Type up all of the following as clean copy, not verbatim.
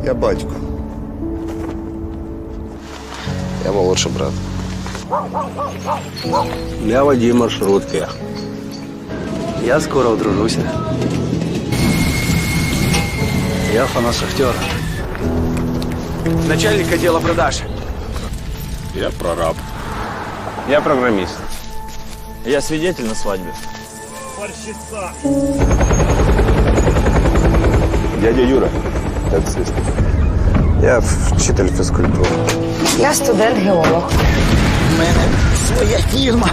Я батько. Я молодший брат. Я водій маршрутки. Я скоро одружуся. Я фанат Шахтера. Начальник отдела продаж. Я прораб. Я программист. Я свидетель на свадьбе. Дядя Юра, таксист. Я вчитель фізкультури. Я студент-геолог. У мене своя фірма.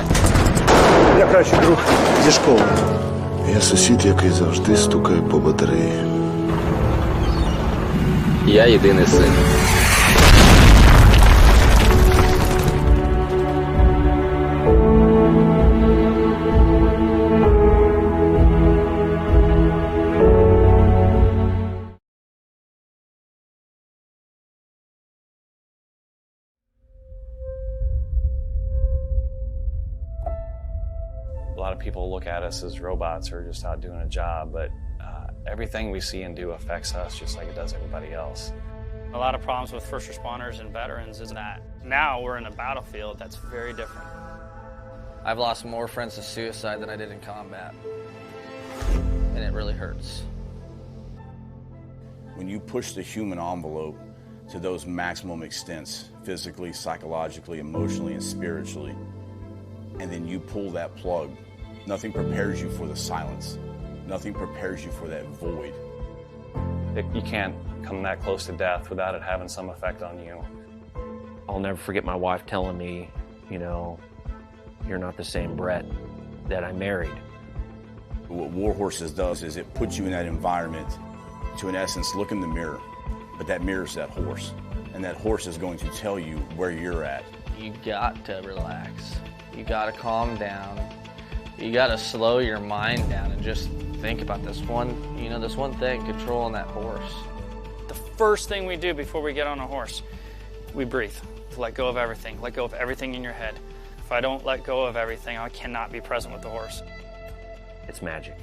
Я кращий друг зі школи. Я сусід, який завжди стукає по батареї. Я єдиний син. A lot of people look at us as robots or just out doing a job, but everything we see and do affects us just like it does everybody else. A lot of problems with first responders and veterans is that now we're in a battlefield that's very different. I've lost more friends to suicide than I did in combat, and it really hurts. When you push the human envelope to those maximum extents, physically, psychologically, emotionally, and spiritually, and then you pull that plug, nothing prepares you for the silence. Nothing prepares you for that void. You can't come that close to death without it having some effect on you. I'll never forget my wife telling me, you know, you're not the same Brett that I married. What War Horses does is it puts you in that environment to, in essence, look in the mirror. But that mirror's that horse. And that horse is going to tell you where you're at. You got to relax. You got to calm down. You got to slow your mind down and just think about this one thing, controlling that horse. The first thing we do before we get on a horse, we breathe. Let go of everything. Let go of everything in your head. If I don't let go of everything, I cannot be present with the horse. It's magic.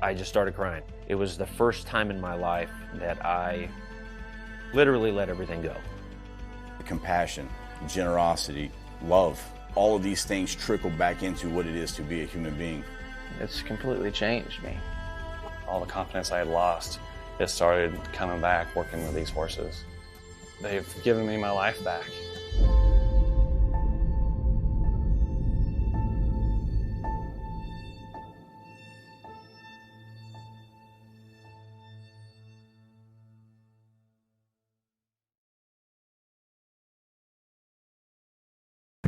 I just started crying. It was the first time in my life that I literally let everything go. Compassion, generosity, love, all of these things trickle back into what it is to be a human being. It's completely changed me. All the confidence I had lost, it started coming back working with these horses. They've given me my life back.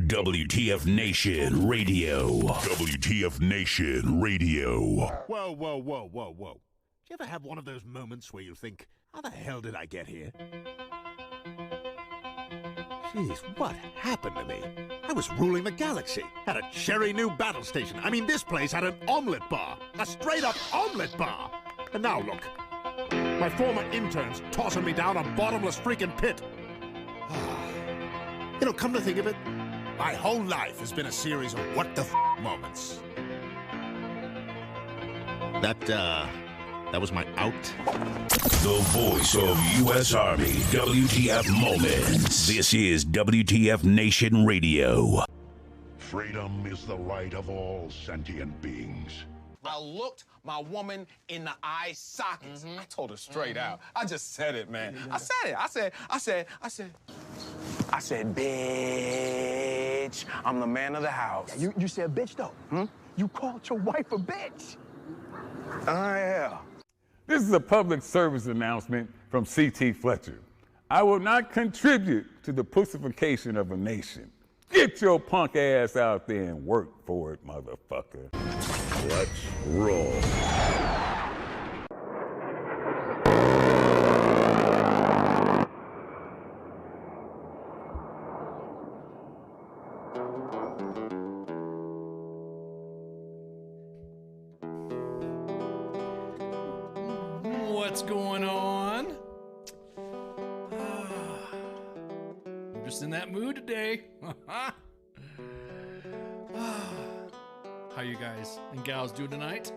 WTF Nation Radio. WTF Nation Radio. Whoa, whoa, whoa, whoa, whoa. Do you ever have one of those moments where you think, how the hell did I get here? Jeez, what happened to me? I was ruling the galaxy, had a cherry new battle station. I mean, this place had an omelet bar, a straight-up omelet bar. And now look, my former interns tossing me down a bottomless freaking pit. You know, come to think of it, my whole life has been a series of what the moments. That was my out. The voice of U.S. Army, WTF Moments. This is WTF Nation Radio. Freedom is the right of all sentient beings. I looked my woman in the eye sockets. I told her straight out. I just said it, man. I said it. I said, bitch, I'm the man of the house. Yeah, you said bitch, though. You called your wife a bitch. Yeah. This is a public service announcement from C.T. Fletcher. I will not contribute to the pussification of a nation. Get your punk ass out there and work for it, motherfucker. Let's roll. What's going on? I'm just in that mood today. How you guys and gals doing tonight?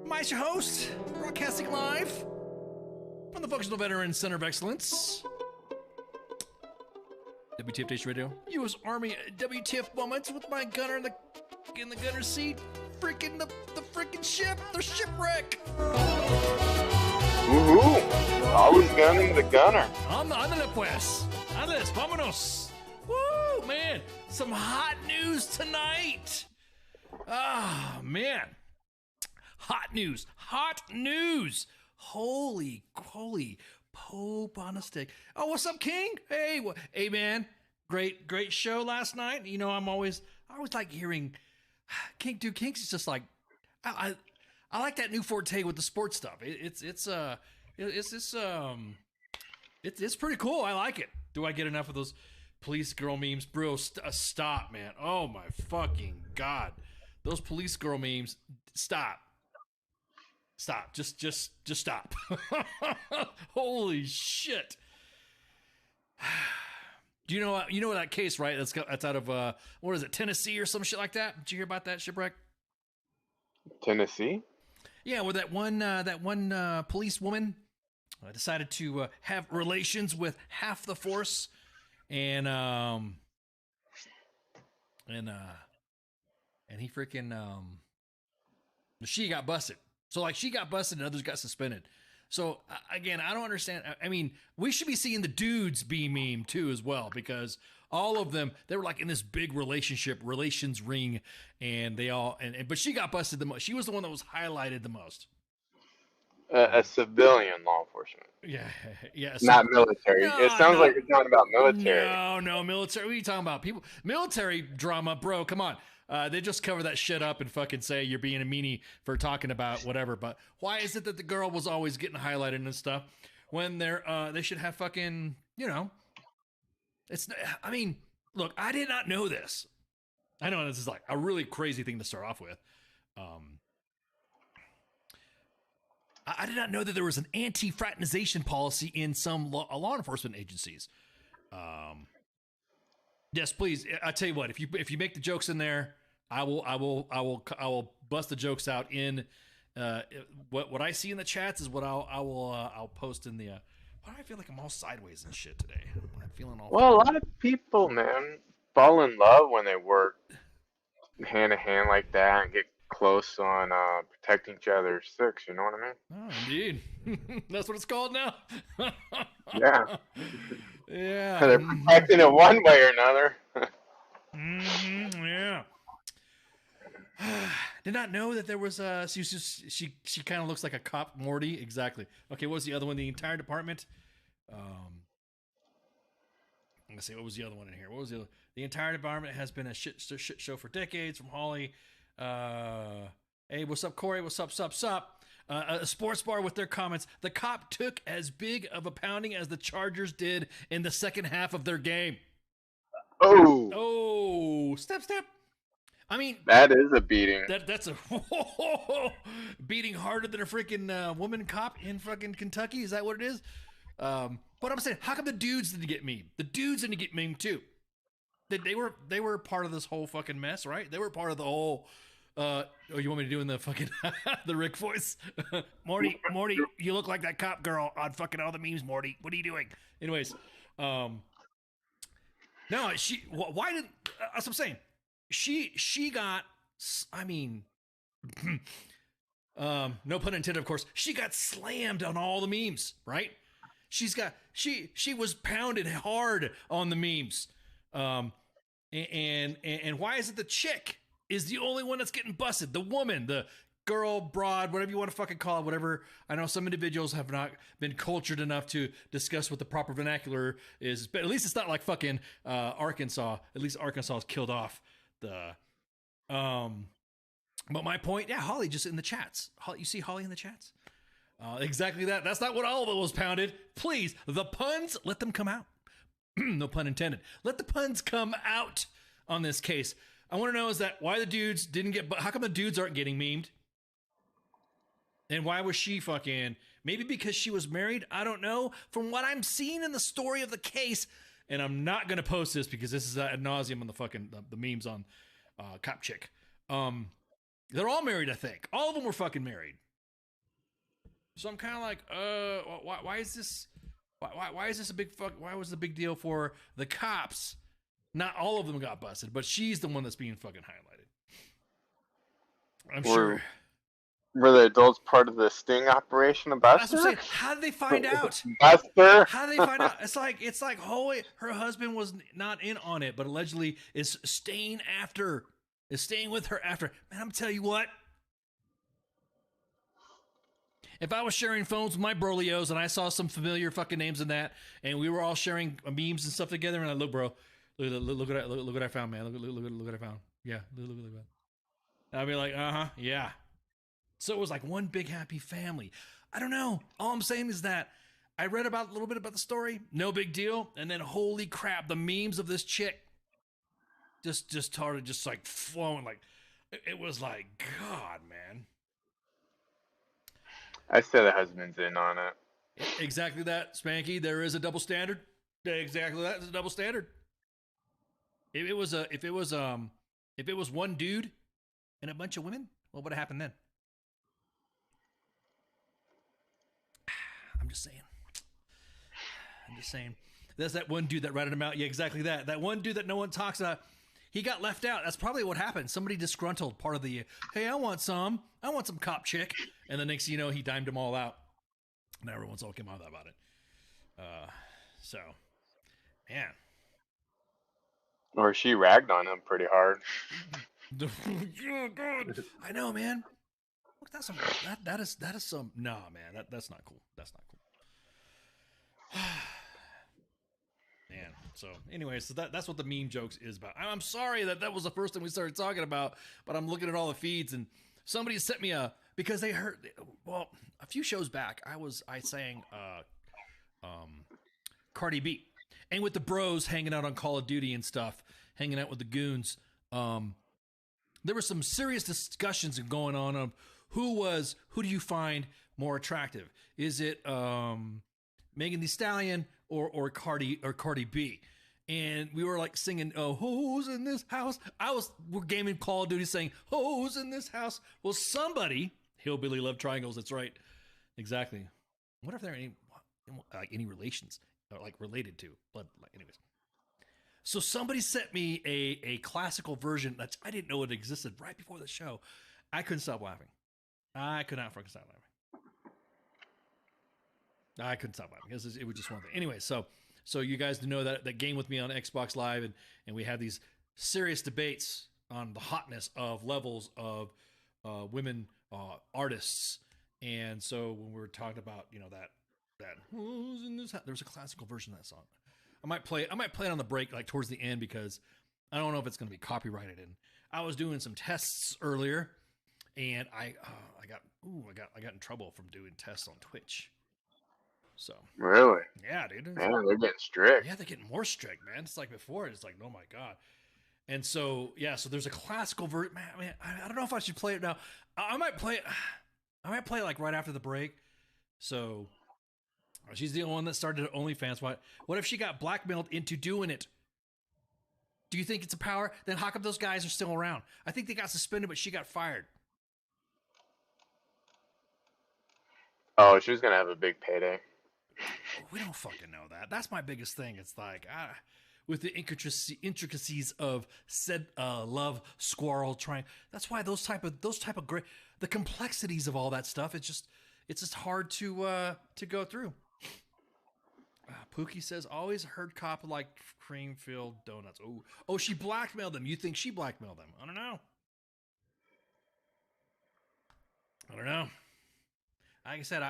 I'm your host, broadcasting live from the Functional Veteran Center of Excellence. WTF Nation Radio, U.S. Army WTF moments with my gunner in the gunner seat. Freaking the freaking ship, the shipwreck. Woohoo! Always gunning the gunner. Ándale pues. Ándale, vámonos. Woo, man. Some hot news tonight. Ah, man. Hot news. Hot news. Holy Pope on a stick. Oh, what's up, King? Hey, hey, man. Great show last night. You know, I always like hearing King. Dude, King's is just like, I like that new forte with the sports stuff. It's pretty cool. I like it. Do I get enough of those police girl memes, bro? Stop, man. Oh my fucking god, those police girl memes. Stop. Just stop. Holy shit. Do you know that case, right? That's out of what is it, Tennessee or some shit like that? Did you hear about that, shipwreck? Tennessee? Yeah, where that one police woman decided to have relations with half the force, and he freaking she got busted. So like she got busted and others got suspended. So again, I don't understand. I mean, we should be seeing the dudes be memed too as well, because all of them, they were like in this big relations ring, and they all but she got busted the most. She was the one that was highlighted the most. A civilian law enforcement. Yeah. Not military. It sounds like you're talking about military. No, military. What are you talking about? People, military drama, bro. Come on. They just cover that shit up and fucking say you're being a meanie for talking about whatever. But why is it that the girl was always getting highlighted and stuff when they should have fucking, you know, I mean, look, I did not know this. I know this is like a really crazy thing to start off with. I did not know that there was an anti-fraternization policy in some law enforcement agencies. Yes, please. I tell you what, if you make the jokes in there, I will bust the jokes out in what I see in the chats is what I'll post in the. Why do I feel like I'm all sideways and shit today? I'm feeling all. Well, a lot of people, man, fall in love when they work hand to hand like that and get close on protecting each other's six. You know what I mean? Oh, indeed. That's what it's called now. Yeah. Yeah. They're protecting it one way or another. Yeah. Did not know that there was she kind of looks like a cop, Morty. Exactly. Okay, what was the other one? The entire department. I'm gonna say, what was the other one in here? What was the other? The entire department has been a shit show for decades. From Holly. Hey, what's up, Corey? What's up? A sports bar with their comments. The cop took as big of a pounding as the Chargers did in the second half of their game. Oh, step. I mean, that is a beating. That's a beating harder than a freaking woman cop in fucking Kentucky. Is that what it is? But I'm saying, how come the dudes didn't get memed? The dudes didn't get memed too. They were part of this whole fucking mess, right? They were part of the whole. Oh, you want me to do in the fucking the Rick voice? Morty, you look like that cop girl on fucking all the memes. Morty, what are you doing? Anyways, no, why did? That's what I'm saying. She got. I mean, no pun intended, of course. She got slammed on all the memes, right? She was pounded hard on the memes. And why is it the chick is the only one that's getting busted? The woman, the girl, broad, whatever you want to fucking call it, whatever. I know some individuals have not been cultured enough to discuss what the proper vernacular is, but at least it's not like fucking Arkansas. At least Arkansas has killed off the. But my point, yeah, Holly just in the chats. You see Holly in the chats? Exactly that. That's not what all of it was pounded. Please, the puns, let them come out. No pun intended. Let the puns come out on this case. I want to know is that why the dudes didn't get, how come the dudes aren't getting memed? And why was she fucking, maybe because she was married? I don't know. From what I'm seeing in the story of the case, and I'm not going to post this because this is ad nauseum on the fucking, the memes on Cop Chick. They're all married, I think. All of them were fucking married. So I'm kind of like, why is this? Why is this a big fuck? Why was the big deal for the cops? Not all of them got busted, but she's the one that's being fucking highlighted. I'm sure. Were the adults part of the sting operation of Buster? That's what I'm saying. How did they find out? Buster? How did they find out? It's like Holy, her husband was not in on it, but allegedly is staying with her after. Man, I'm telling you what. If I was sharing phones with my brolios and I saw some familiar fucking names in that, and we were all sharing memes and stuff together, and I look, bro, look what I found, man. Look what I found. Yeah, look at that. I'd be like, yeah. So it was like one big happy family. I don't know. All I'm saying is that I read a little bit about the story. No big deal. And then holy crap, the memes of this chick just started just like flowing. Like it was like, God, man. I say the husband's in on it. Exactly that, Spanky. There is a double standard. Exactly that. It's a double standard. If it was one dude and a bunch of women, what would have happened then? I'm just saying. There's that one dude that ratted him out. Yeah, exactly that. That one dude that no one talks about. He got left out. That's probably what happened. Somebody disgruntled part of the, hey, I want some cop chick. And the next thing you know, he dimed them all out. And everyone's all came out about it. So, man. Or she ragged on him pretty hard. Oh, God. I know, man. Look, that is some, nah, man. That's not cool. That's not cool. Man. So anyway, so that's what the meme jokes is about. I'm sorry that was the first thing we started talking about, but I'm looking at all the feeds and somebody sent me because they heard, well, a few shows back, I sang Cardi B, and with the bros hanging out on Call of Duty and stuff, hanging out with the goons, there were some serious discussions going on of who do you find more attractive? Is it Megan Thee Stallion or Cardi B? And we were like singing, oh, who's in this house? We're gaming Call of Duty saying, who's in this house? Well, somebody, Hillbilly Love Triangles, that's right. Exactly. I wonder if there are any relations, or like related to, but anyways. So somebody sent me a classical version that I didn't know it existed right before the show. I couldn't stop laughing. I could not fucking stop laughing. I couldn't stop laughing because it was just one thing. Anyway, so you guys know that game with me on Xbox Live, and we have these serious debates on the hotness of levels of women artists. And so when we were talking about, that who's in this house, there's a classical version of that song. I might play it on the break, like towards the end, because I don't know if it's going to be copyrighted. And I was doing some tests earlier, and I got in trouble from doing tests on Twitch. So really, yeah, dude, man, they're getting strict. Yeah, they're getting more strict, man. It's like before, it's like, oh my God. And so yeah, so there's a classical version. Man, I don't know if I should play it now. I might play it like right after the break. So she's the only one that started OnlyFans. What if she got blackmailed into doing it? Do you think it's a power? Then how come those guys are still around? I think they got suspended, but she got fired. Oh, she was gonna have a big payday. We don't fucking know that. That's my biggest thing. It's like, with the intricacies of said love squirrel trying. That's why those type of great, the complexities of all that stuff. It's just hard to go through. Pookie says, always heard cop like cream-filled donuts. Oh, she blackmailed them. You think she blackmailed them? I don't know. Like I said,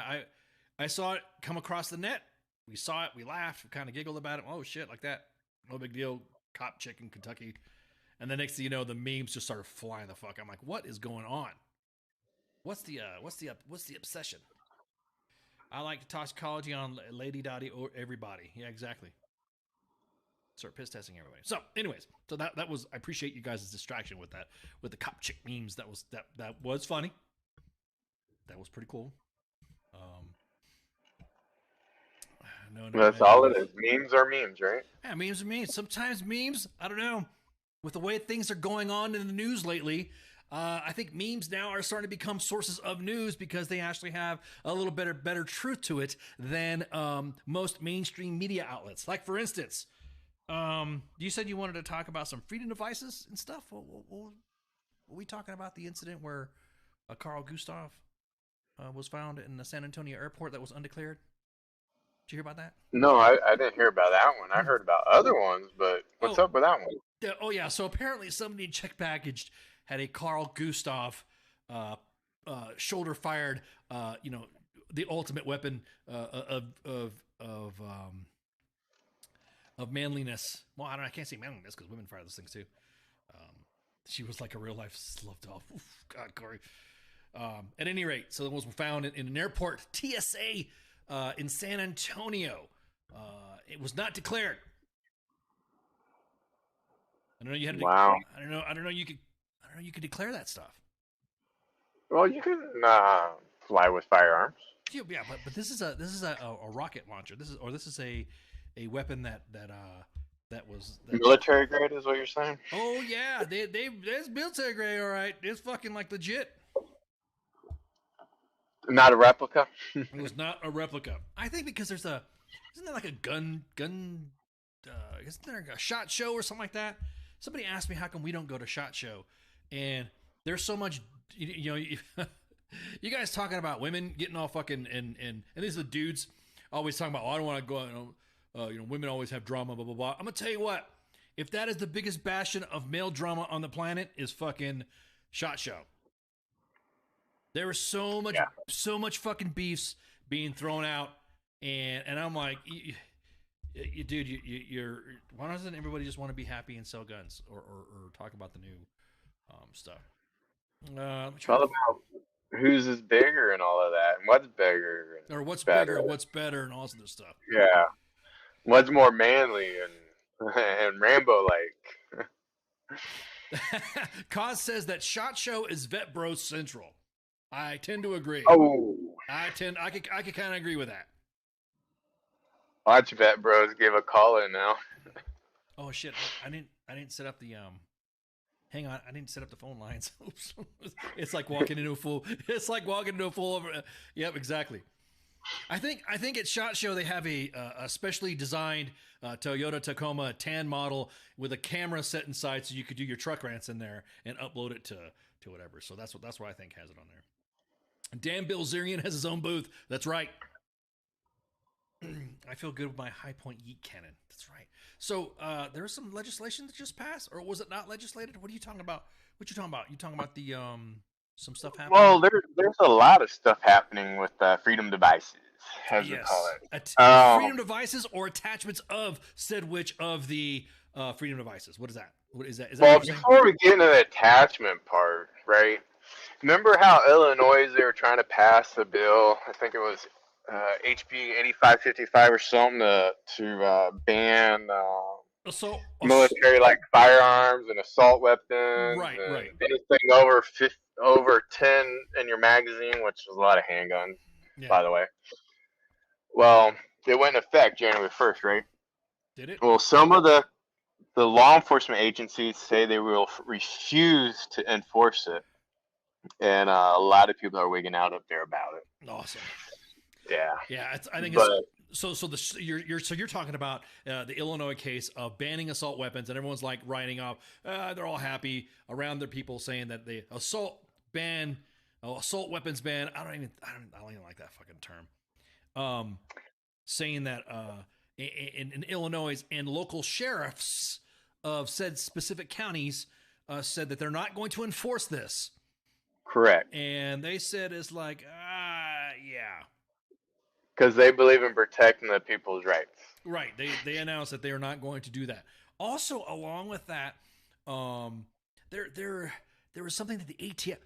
I saw it come across the net. We saw it. We laughed. We kind of giggled about it. Oh, shit, like that. No big deal. Cop chick in Kentucky. And the next thing you know, the memes just started flying the fuck. I'm like, what is going on? What's the obsession? I like to toxicology on Lady Dottie or everybody. Yeah, exactly. Start piss testing everybody. So, anyways, so that was, I appreciate you guys' distraction with that, with the cop chick memes. That was funny. That was pretty cool. No, that's all it is. Memes are memes, right? Yeah, memes are memes. Sometimes memes, I don't know. With the way things are going on in the news lately, I think memes now are starting to become sources of news because they actually have a little better truth to it than most mainstream media outlets. Like, for instance, you said you wanted to talk about some freedom devices and stuff. Were we talking about the incident where Carl Gustav was found in the San Antonio airport that was undeclared? Did you hear about that? No, I didn't hear about that one. I heard about other ones, but what's up with that one? Oh yeah, so apparently somebody checked packaged had a Carl Gustav shoulder fired, the ultimate weapon of manliness. Well, I can't say manliness because women fire those things too. She was like a real life love doll. Oof, God, Corey. At any rate, so it was found in an airport, TSA, in San Antonio. It was not declared. I don't know. You had to. Wow. I don't know. You could declare that stuff. Well, you can fly with firearms. Yeah, but this is a rocket launcher. This is a weapon that was Military grade is what you're saying? Oh yeah, that's military grade. All right, it's fucking like legit. Not a replica. It was not a replica. I think because isn't there like a gun? Isn't there a SHOT Show or something like that? Somebody asked me how come we don't go to SHOT Show, and there's so much. You you guys talking about women getting all fucking and these are the dudes always talking about. Oh, I don't want to go out. Women always have drama. Blah blah blah. I'm gonna tell you what. If that is the biggest bastion of male drama on the planet, is fucking SHOT Show. There was so much fucking beefs being thrown out, and I'm like, dude, you're why doesn't everybody just want to be happy and sell guns or talk about the new stuff? It's all about whose is bigger and all of that, and what's bigger, or what's better, what's better, and all this stuff. Yeah, what's more manly and Rambo like. Cause says that SHOT Show is Vet Bros Central. I tend to agree. Oh, I could kind of agree with that. Watch Vet Bros give a call in now. Oh shit! I didn't set up the Hang on, I didn't set up the phone lines. Oops! It's like walking into a full. It's like walking into a full. Yep, exactly. I think at SHOT Show they have a specially designed Toyota Tacoma tan model with a camera set inside, so you could do your truck rants in there and upload it to whatever. So that's what I think has it on there. Dan Bilzerian has his own booth. That's right. I feel good with my High Point Yeet cannon. That's right. So there was some legislation that just passed, or was it not legislated? What are you talking about? What you talking about? You talking about the some stuff happening? Well, there's a lot of stuff happening with freedom devices, as we call it. Freedom devices or attachments of said which of the freedom devices. What is that? What is that? Is that well, before we get into the attachment part, right? Remember how Illinois, they were trying to pass a bill, I think it was HB 8555 or something, to ban military like firearms and assault weapons, right? Anything over 10 in your magazine, which is a lot of handguns, by the way. Well, it went into effect January 1st, right? Did it? Well, some of the law enforcement agencies say they will refuse to enforce it. And a lot of people are wigging out up there about it. Awesome. Yeah. Yeah, I think it's you're talking about the Illinois case of banning assault weapons, and everyone's like writing off. They're all happy around their people saying that the assault weapons ban. I don't even like that fucking term. Saying that in Illinois and local sheriffs of said specific counties said that they're not going to enforce this. Correct. And they said it's like, yeah. Because they believe in protecting the people's rights. Right. They announced that they are not going to do that. Also, along with that, there was something that the ATF.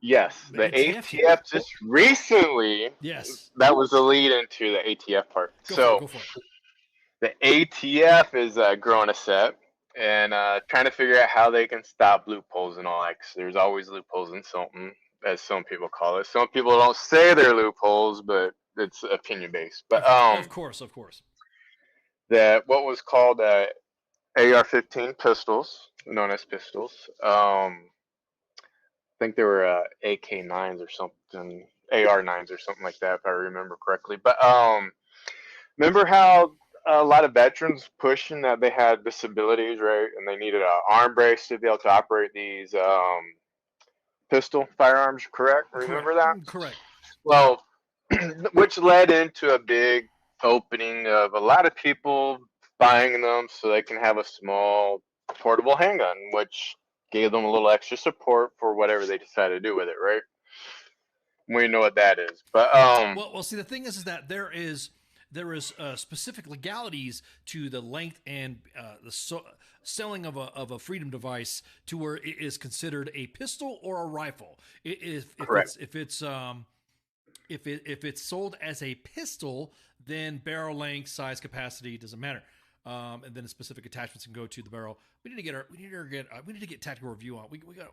Yes, the ATF just recently. Yes. That was the lead into the ATF part. Go for it. The ATF is growing a set and trying to figure out how they can stop loopholes and all that. 'Cause there's always loopholes in something, as some people call it. Some people don't say they're loopholes, but it's opinion based. But of course. That what was called AR-15 pistols, known as pistols, think they were AK-9s or something, AR-9s or something like that, if I remember correctly. But remember how a lot of veterans pushing that they had disabilities, right? And they needed an arm brace to be able to operate these pistol firearms, correct? Remember that? Correct. Well, which led into a big opening of a lot of people buying them so they can have a small portable handgun, which gave them a little extra support for whatever they decide to do with it, right? We know what that is. But well, see, the thing is that there is specific legalities to the length and selling of a freedom device to where it is considered a pistol or a rifle. If it's sold as a pistol, then barrel length, size, capacity doesn't matter. And then the specific attachments can go to the barrel. We need to get tactical review on. We got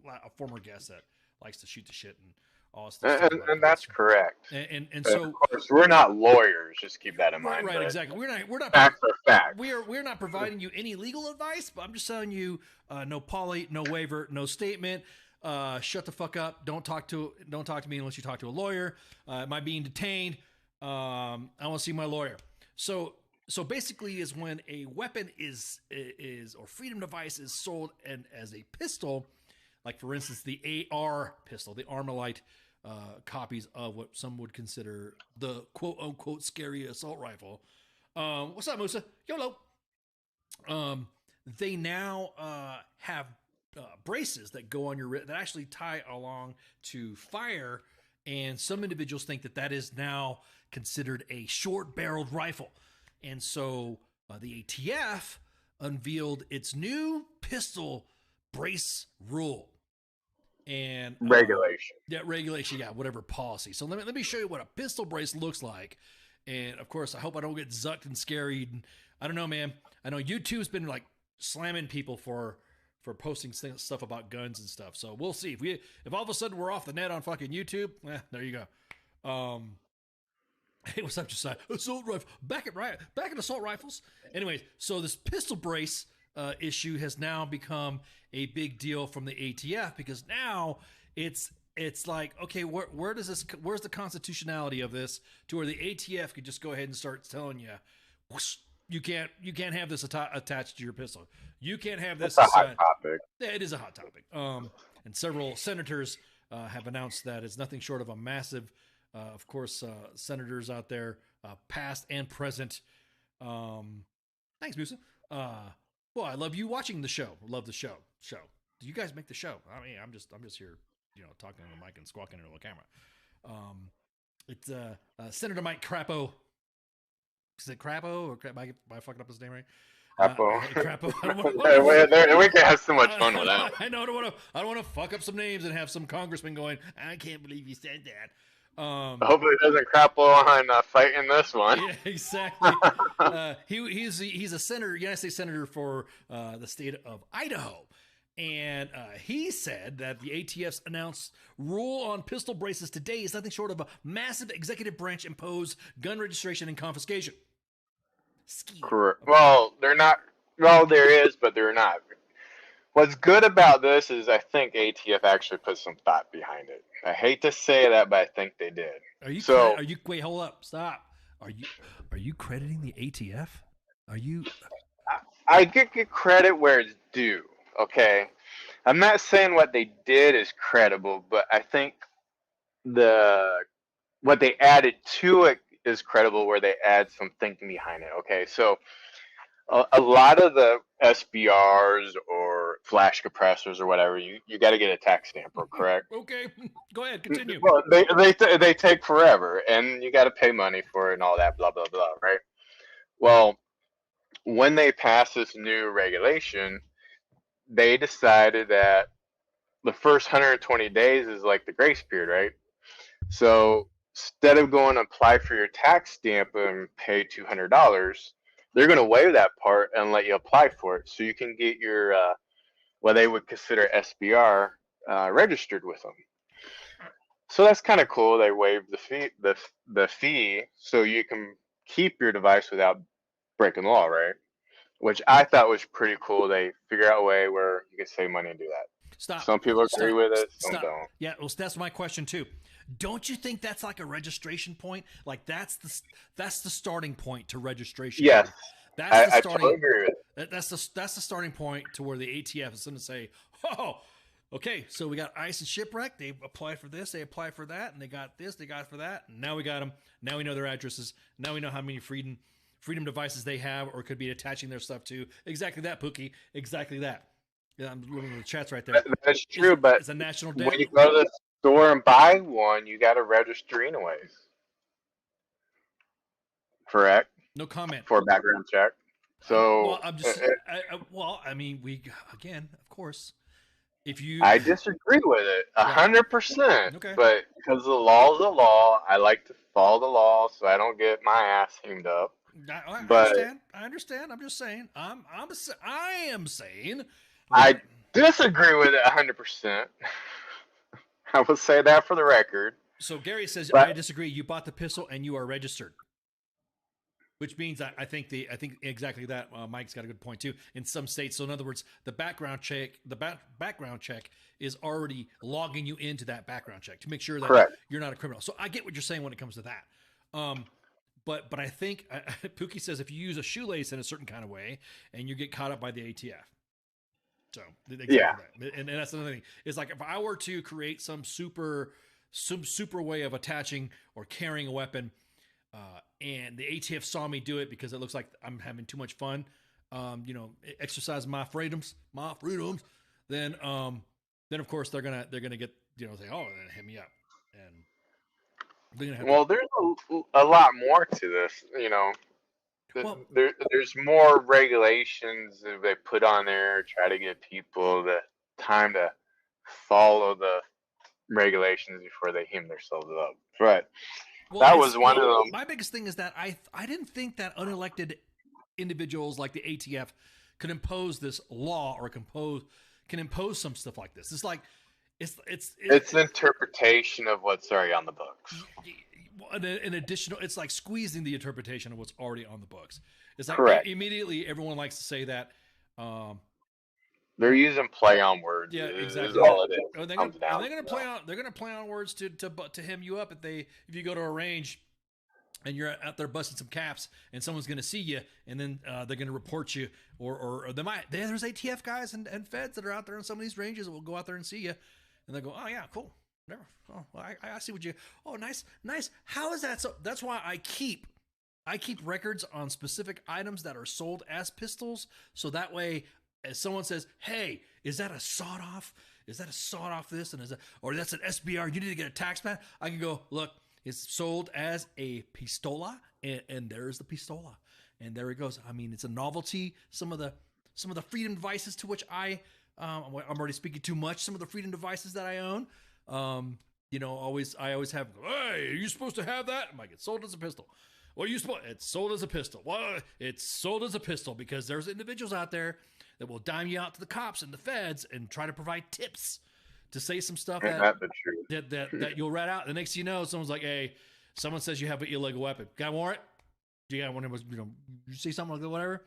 a former guest that likes to shoot the shit and all this stuff. And that's correct. And so of course we're not lawyers. Just keep that in mind. Right, exactly. We're not facts are facts. We're not providing you any legal advice, but I'm just telling you, no poly, no waiver, no statement. Shut the fuck up. Don't talk to me unless you talk to a lawyer. Am I being detained? I want to see my lawyer. So basically is when a weapon is or freedom device is sold and as a pistol, like for instance the AR pistol, the Armalite copies of what some would consider the quote unquote scary assault rifle. What's up, Musa? YOLO. They now have braces that go on your wrist that actually tie along to fire, and some individuals think that is now considered a short-barreled rifle. And so the ATF unveiled its new pistol brace rule and regulation. Whatever policy. So let me show you what a pistol brace looks like. And of course, I hope I don't get zucked and scaried. And I don't know, man. I know YouTube's been like slamming people for posting stuff about guns and stuff. So we'll see if all of a sudden we're off the net on fucking YouTube. There you go. Hey, what's up, Josiah? Assault rifle. Back in assault rifles. Anyways, so this pistol brace issue has now become a big deal from the ATF because now it's like, okay, where's the constitutionality of this to where the ATF could just go ahead and start telling you, whoosh, you can't have this attached to your pistol. You can't have this. It's a hot topic. Yeah, it is a hot topic. And several senators have announced that it's nothing short of a massive. Of course, senators out there, past and present. Thanks, Musa. Well, I love you watching the show. Love the show. Do you guys make the show? I mean, I'm just here, talking to the mic and squawking into the camera. It's Senator Mike Crapo. Is it Crapo or am I fucking up his name right? Crapo. We can have so much fun with that. I know. I don't want to fuck up some names and have some congressman going, I can't believe you said that. Hopefully it doesn't crapple on fighting this one. Yeah, exactly. He's a senator, United States senator for the state of Idaho. And he said that the ATF's announced rule on pistol braces today is nothing short of a massive executive branch imposed gun registration and confiscation. Correct. Well, they're not. Well, there is, but they're not. What's good about this is I think ATF actually put some thought behind it. I hate to say that, but I think they did. Wait, hold up, stop. Are you crediting the ATF? Are you? I get credit where it's due. Okay, I'm not saying what they did is credible, but I think what they added to it is credible, where they add some thinking behind it. Okay, so a lot of the SBRs or flash compressors or whatever, you got to get a tax stamper, correct? Okay, go ahead, continue. Well, they take forever, and you got to pay money for it and all that, blah blah blah, right? Well, when they passed this new regulation, they decided that the first 120 days is like the grace period, right? So instead of going to apply for your tax stamp and pay $200, they're going to waive that part and let you apply for it, so you can get your what they would consider SBR registered with them. So that's kind of cool. They waived the fee, so you can keep your device without breaking the law, right? Which I thought was pretty cool. They figure out a way where you can save money and do that. Stop. Some people agree with it, some Stop. don't. Yeah, well, that's my question too. Don't you think that's like a registration point? Like that's the starting point to registration. Yes, That's the I starting. totally agree with it. That's the starting point to where the ATF is going to say, oh, okay, so we got ICE and shipwreck. They apply for this, they apply for that, and they got this, they got for that. And now we got them. Now we know their addresses. Now we know how many freedom devices they have or could be attaching their stuff to. Exactly that, Pookie. Exactly that. Yeah, I'm looking at the chats right there. That's true, but it's a national day. when you go to the store and buy one, you got to register anyways. Correct? No comment. For a background check. So, well, I'm just. I mean, we again, of course. If you, I disagree with it 100%. Okay. But because the law is the law, I like to follow the law so I don't get my ass hemmed up. I understand. I'm just saying. I am saying. I disagree with it 100%. I will say that for the record. So Gary says, But- I disagree. You bought the pistol and you are registered. Which means I think exactly that. Mike's got a good point too. In some states, so in other words, the background check is already logging you into that background check to make sure that Correct. you're not a criminal. So I get what you're saying when it comes to that. But I think Pookie says if you use a shoelace in a certain kind of way and you get caught up by the ATF. So Yeah. and that's another thing. It's like if I were to create some super way of attaching or carrying a weapon. And the ATF saw me do it because it looks like I'm having too much fun, exercise my freedoms, then of course they're gonna get, say, oh, then hit me up. And they're gonna have Well, there's a lot more to this, there's more regulations that they put on there, try to give people the time to follow the regulations before they hem themselves up. But that was one of them. My biggest thing is that I didn't think that unelected individuals like the ATF could impose this law or can impose some stuff like this. It's like it's an interpretation of what's already on the books. An additional, it's like squeezing the interpretation of what's already on the books. It's like Correct. Immediately everyone likes to say that. They're using play on words. Yeah, exactly. Is all it is. They're going to play on words to hem you up if you go to a range and you're out there busting some caps and someone's going to see you and then they're going to report you or there's ATF guys and feds that are out there on some of these ranges that will go out there and see you and they go, oh yeah, cool, whatever. Oh, well, I see what you. Oh, nice. How is that so? That's why I keep records on specific items that are sold as pistols, so that way. As someone says, hey, is that a sawed-off? Is that a sawed-off this? Or that's an SBR, you need to get a tax pad? I can go, look, it's sold as a pistola, and there's the pistola. And there it goes. I mean, it's a novelty. Some of the freedom devices to which I'm already speaking too much. Some of the freedom devices that I own, I always have, hey, are you supposed to have that? I'm like, it's sold as a pistol. Well, it's sold as a pistol. Well, it's sold as a pistol because there's individuals out there that will dime you out to the cops and the feds and try to provide tips to say some stuff that you'll rat out. The next thing you know, someone's like, hey, someone says you have an illegal weapon. Got a warrant? Do you got one? You see something like that, whatever?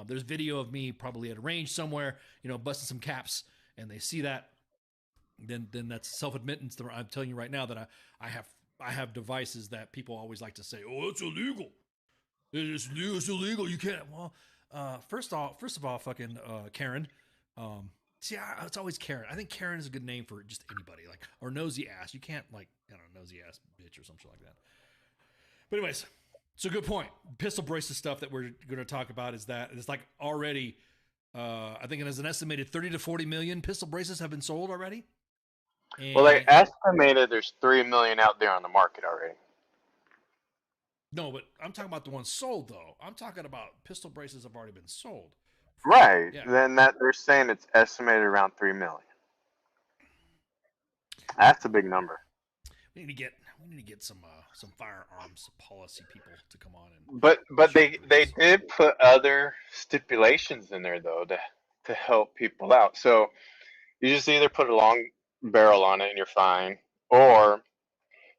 There's video of me probably at a range somewhere, busting some caps, and they see that. Then that's self-admittance. I'm telling you right now that I have devices that people always like to say, oh, it's illegal. It's illegal. You can't. Well, first of all, fucking Karen. It's always Karen. I think Karen is a good name for just anybody, or nosy ass. You can't nosy ass bitch or something like that. But anyways, so good point. Pistol braces stuff that we're going to talk about is that it's like already. I think there's an estimated 30 to 40 million pistol braces have been sold already. Well, they estimated there's 3 million out there on the market already. No, but I'm talking about the ones sold, though. I'm talking about pistol braces have already been sold. Right. Yeah. Then they're saying it's estimated around 3 million. That's a big number. We need to get some firearms policy people to come on and. But they did put other stipulations in there though to help people out. So you just either put a long barrel on it and you're fine, or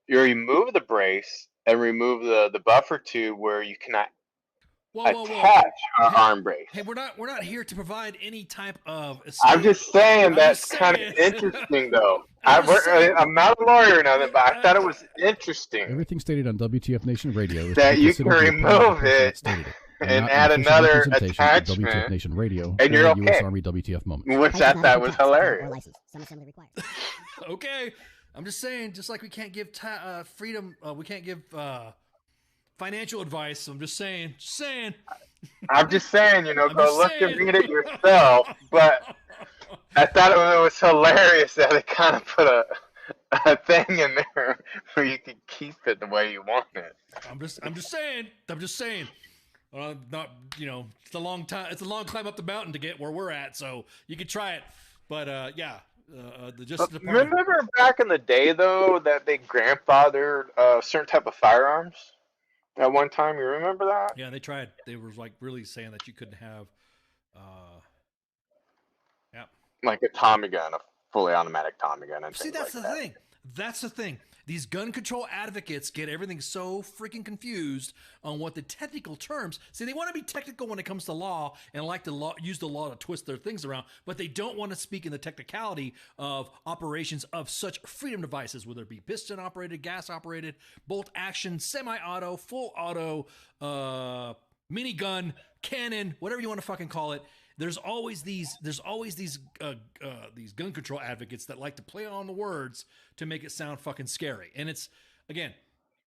you remove the brace and remove the buffer tube where you cannot attach our arm brace. Hey, we're not here to provide any type of. I'm just saying that's kind of interesting, though. I'm not a lawyer or nothing, but I thought it was interesting. Everything stated on WTF Nation Radio is that you can remove it and add another attachment, WTF Nation Radio, and you're okay. U.S. Army WTF Moments. Which I thought was hilarious. Okay, I'm just saying, just like we can't give freedom, we can't give financial advice. I'm just saying. I'm just saying, go look and read it yourself. But I thought it was hilarious that it kind of put a thing in there where you could keep it the way you want it. I'm just saying. Not it's a long time. It's a long climb up the mountain to get where we're at. So you could try it, but remember back in the day though that they grandfathered certain type of firearms at one time. You remember that? Yeah, they tried. They were like really saying that you couldn't have, like a Tommy gun, a fully automatic Tommy gun. And see, that's the thing. That's the thing. These gun control advocates get everything so freaking confused on what the technical terms. See, they want to be technical when it comes to law and like to use the law to twist their things around, but they don't want to speak in the technicality of operations of such freedom devices, whether it be piston operated, gas operated, bolt action, semi-auto, full auto, minigun, cannon, whatever you want to fucking call it. There's always these gun control advocates that like to play on the words to make it sound fucking scary. And it's, again,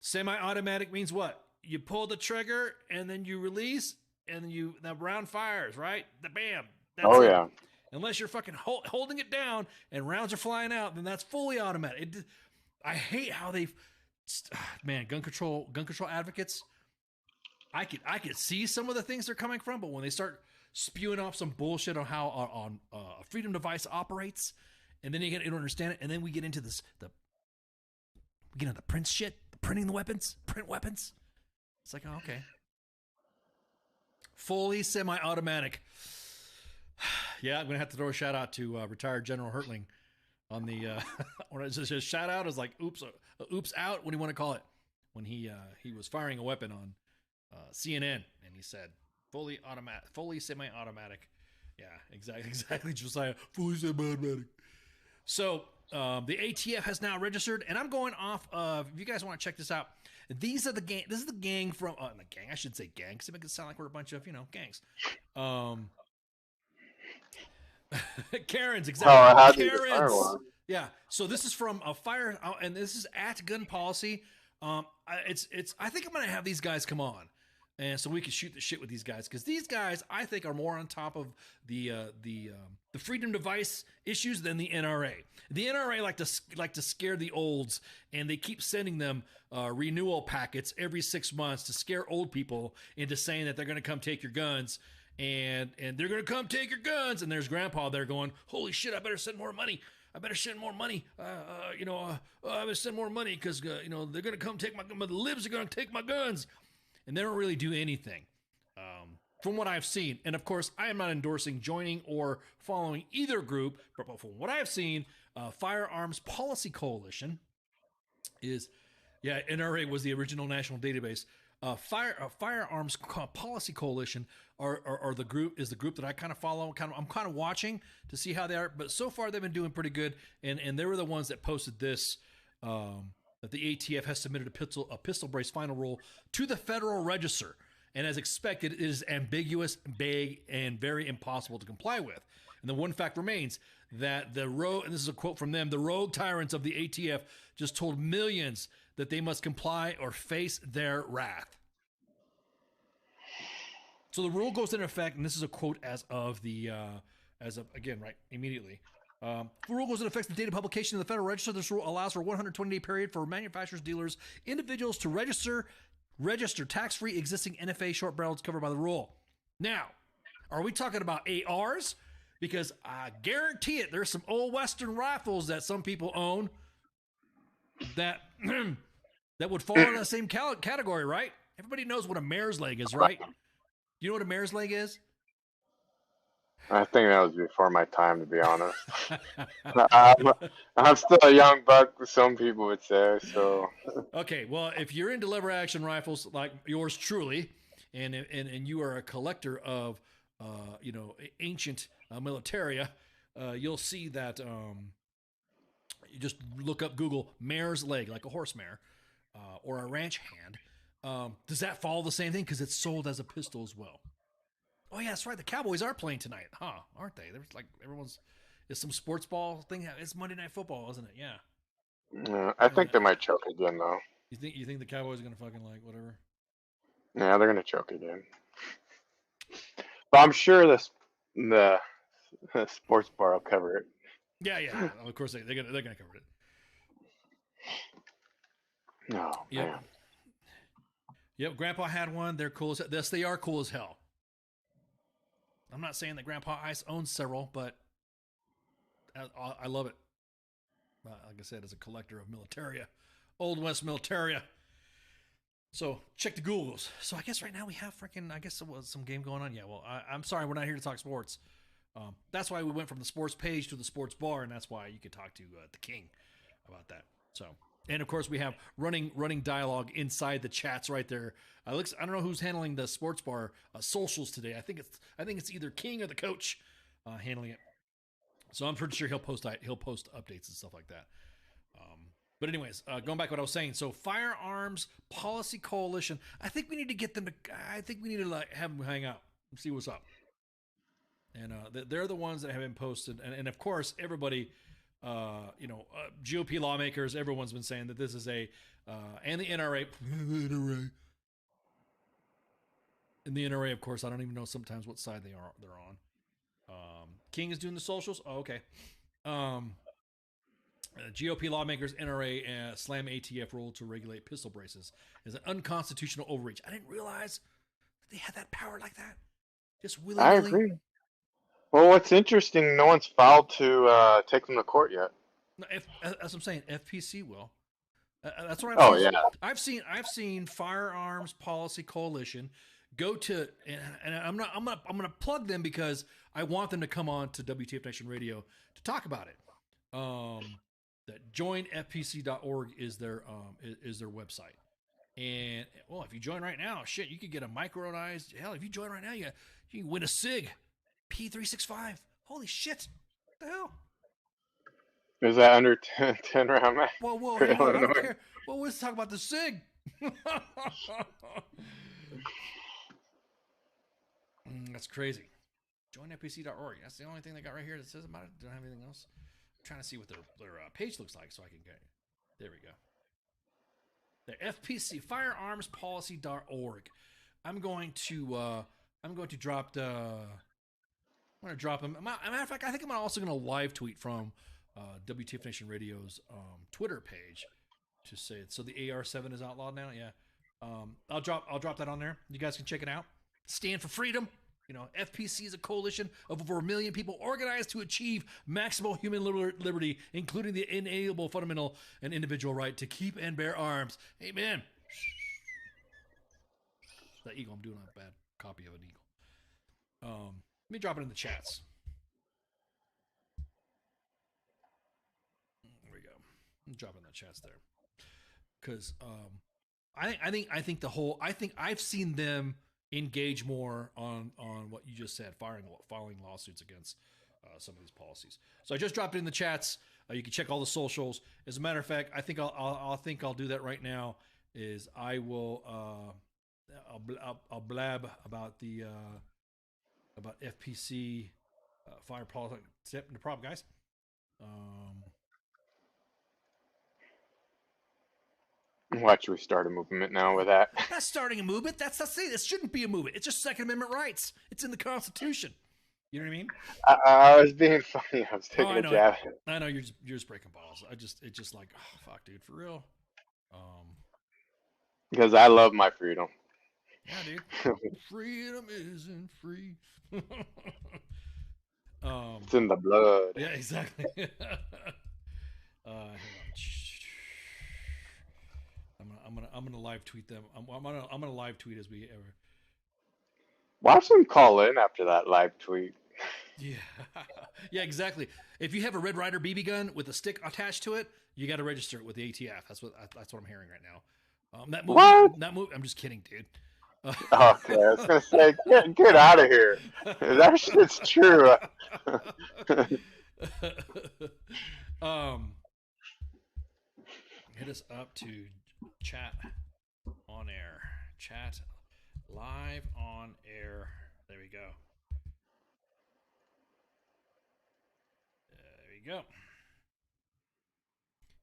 semi-automatic means what? You pull the trigger and then you release and then the round fires, right? The bam. That's it. Yeah. Unless you're fucking holding it down and rounds are flying out, then that's fully automatic. I hate how they've, man, gun control advocates. I could see some of the things they're coming from, but when they start spewing off some bullshit on how a freedom device operates, and then you don't understand it, and then we get into the print shit, printing the weapons, print weapons. It's like, oh, okay. Fully semi-automatic. Yeah, I'm gonna have to throw a shout out to retired General Hertling on the when it's just a shout out is like oops out. What do you want to call it? When he was firing a weapon on CNN, and he said, fully semi-automatic. Yeah, exactly, Josiah. Fully semi-automatic. So the ATF has now registered, and I'm going off of. If you guys want to check this out, these are the gang. This is the gang from the gang. I should say gang, because it makes it sound like we're a bunch of gangs. Karens, exactly. Karens. Yeah. So this is from a fire, and this is at Gun Policy. It's. I think I'm gonna have these guys come on. And so we can shoot the shit with these guys, because these guys, I think, are more on top of the freedom device issues than the NRA. The NRA like to scare the olds, and they keep sending them renewal packets every 6 months to scare old people into saying that they're going to come take your guns, and they're going to come take your guns. And there's Grandpa there going, "Holy shit! I better send more money. I better send more money. I better send more money because they're going to come take the libs are going to take my guns." And they don't really do anything from what I've seen. And of course, I am not endorsing joining or following either group, but from what I've seen, Firearms Policy Coalition is, NRA was the original national database. Firearms Policy Coalition are the group that I kind of follow. I'm kind of watching to see how they are, but so far they've been doing pretty good. And they were the ones that posted this. That the ATF has submitted a pistol brace final rule to the Federal Register. And as expected, it is ambiguous, vague, and very impossible to comply with. And the one fact remains that and this is a quote from them, the rogue tyrants of the ATF just told millions that they must comply or face their wrath. So the rule goes into effect, and this is a quote immediately. The rule goes into effect the date of publication in the Federal Register. This rule allows for a 120-day period for manufacturers, dealers, individuals to register tax-free existing NFA short barrels covered by the rule. Now, are we talking about ARs? Because I guarantee it, there's some old Western rifles that some people own that would fall in the same category, right? Everybody knows what a mare's leg is, right? You know what a mare's leg is? I think that was before my time, to be honest. I'm still a young buck, some people would say. So okay, well, if you're into lever action rifles like yours truly, and you are a collector of ancient militaria, you'll see that you just look up Google mare's leg, like a horse mare, or a ranch hand. Does that follow the same thing? Because it's sold as a pistol as well. Oh yeah, that's right. The Cowboys are playing tonight, huh? Aren't they? There's like it's some sports ball thing. It's Monday Night Football, isn't it? Yeah. I think they might choke again, though. You think the Cowboys are gonna fucking like whatever? Yeah, they're gonna choke again. But I'm sure the sports bar will cover it. Yeah. Of course they're gonna cover it. No. Yep. Man. Yep. Grandpa had one. They're cool as hell. Yes, they are cool as hell. I'm not saying that Grandpa Ice owns several, but I love it. Like I said, as a collector of militaria, Old West militaria. So check the Googles. So I guess right now we have I guess there was some game going on. Yeah, well, I'm sorry, we're not here to talk sports. That's why we went from the sports page to the sports bar, and that's why you could talk to the King about that. So, and of course we have running dialogue inside the chats right there. I don't know who's handling the sports bar socials today. I think it's either King or the coach handling it. So I'm pretty sure he'll post updates and stuff like that. But anyways, going back to what I was saying. So Firearms Policy Coalition. I think we need to get them to. I think we need to have them hang out and see what's up. And they're the ones that have been posted. And of course, everybody, GOP lawmakers, everyone's been saying that this is and the NRA. And the NRA, of course, I don't even know sometimes what side they're on. King is doing the socials. Oh, okay. GOP lawmakers, NRA, slam ATF rule to regulate pistol braces is an unconstitutional overreach. I didn't realize that they had that power like that. Just willy-nilly. I agree. Well, what's interesting, no one's filed to take them to court yet. No, as I'm saying, FPC will. That's what I've seen. Yeah. I've seen Firearms Policy Coalition go to, and I'm gonna plug them because I want them to come on to WTF Nation Radio to talk about it. That joinfpc.org is their website. And well, if you join right now, shit, you could get a micronized. Hell, if you join right now, you can win a SIG P365. Holy shit! What the hell? Is that under 10 round match? Well, I don't care. Well, let's talk about the SIG. That's crazy. JoinFPC.org. That's the only thing they got right here that says about it. Don't have anything else. I'm trying to see what their page looks like so I can get it. There we go. The FPC firearmspolicy.org. I'm going to drop the. I'm going to drop them. As a matter of fact, I think I'm also going to live tweet from WTF Nation Radio's Twitter page to say it. So the AR7 is outlawed now. Yeah. I'll drop that on there. You guys can check it out. Stand for freedom. You know, FPC is a coalition of over 1 million people organized to achieve maximal human liberty, including the inalienable fundamental and individual right to keep and bear arms. Amen. That eagle, I'm doing a bad copy of an eagle. Let me drop it in the chats. There we go. I'm dropping the chats there. Because I think I've seen them engage more on what you just said, filing lawsuits against some of these policies. So I just dropped it in the chats. You can check all the socials. As a matter of fact, I think I'll do that right now. Is I will I'll blab about the about FPC fire policy. No problem, guys. Watch we start a movement now with that. That's starting a movement. That's this shouldn't be a movement. It's just Second Amendment rights. It's in the Constitution. You know what I mean? I was being funny. I was taking a jab. I know you're just breaking balls. It's just like, oh, fuck, dude, for real. Because I love my freedom. Yeah, dude. Freedom isn't free. It's in the blood. Yeah, exactly. I'm gonna live tweet them. I'm gonna live tweet as we ever. Watch them call in after that live tweet. Yeah, yeah, exactly. If you have a Red Ryder BB gun with a stick attached to it, you got to register it with the ATF. That's what I'm hearing right now. That movie. I'm just kidding, dude. Okay, I was gonna say, get out of here. That shit's true. Hit us up to chat on air. Chat live on air. There we go. There you go.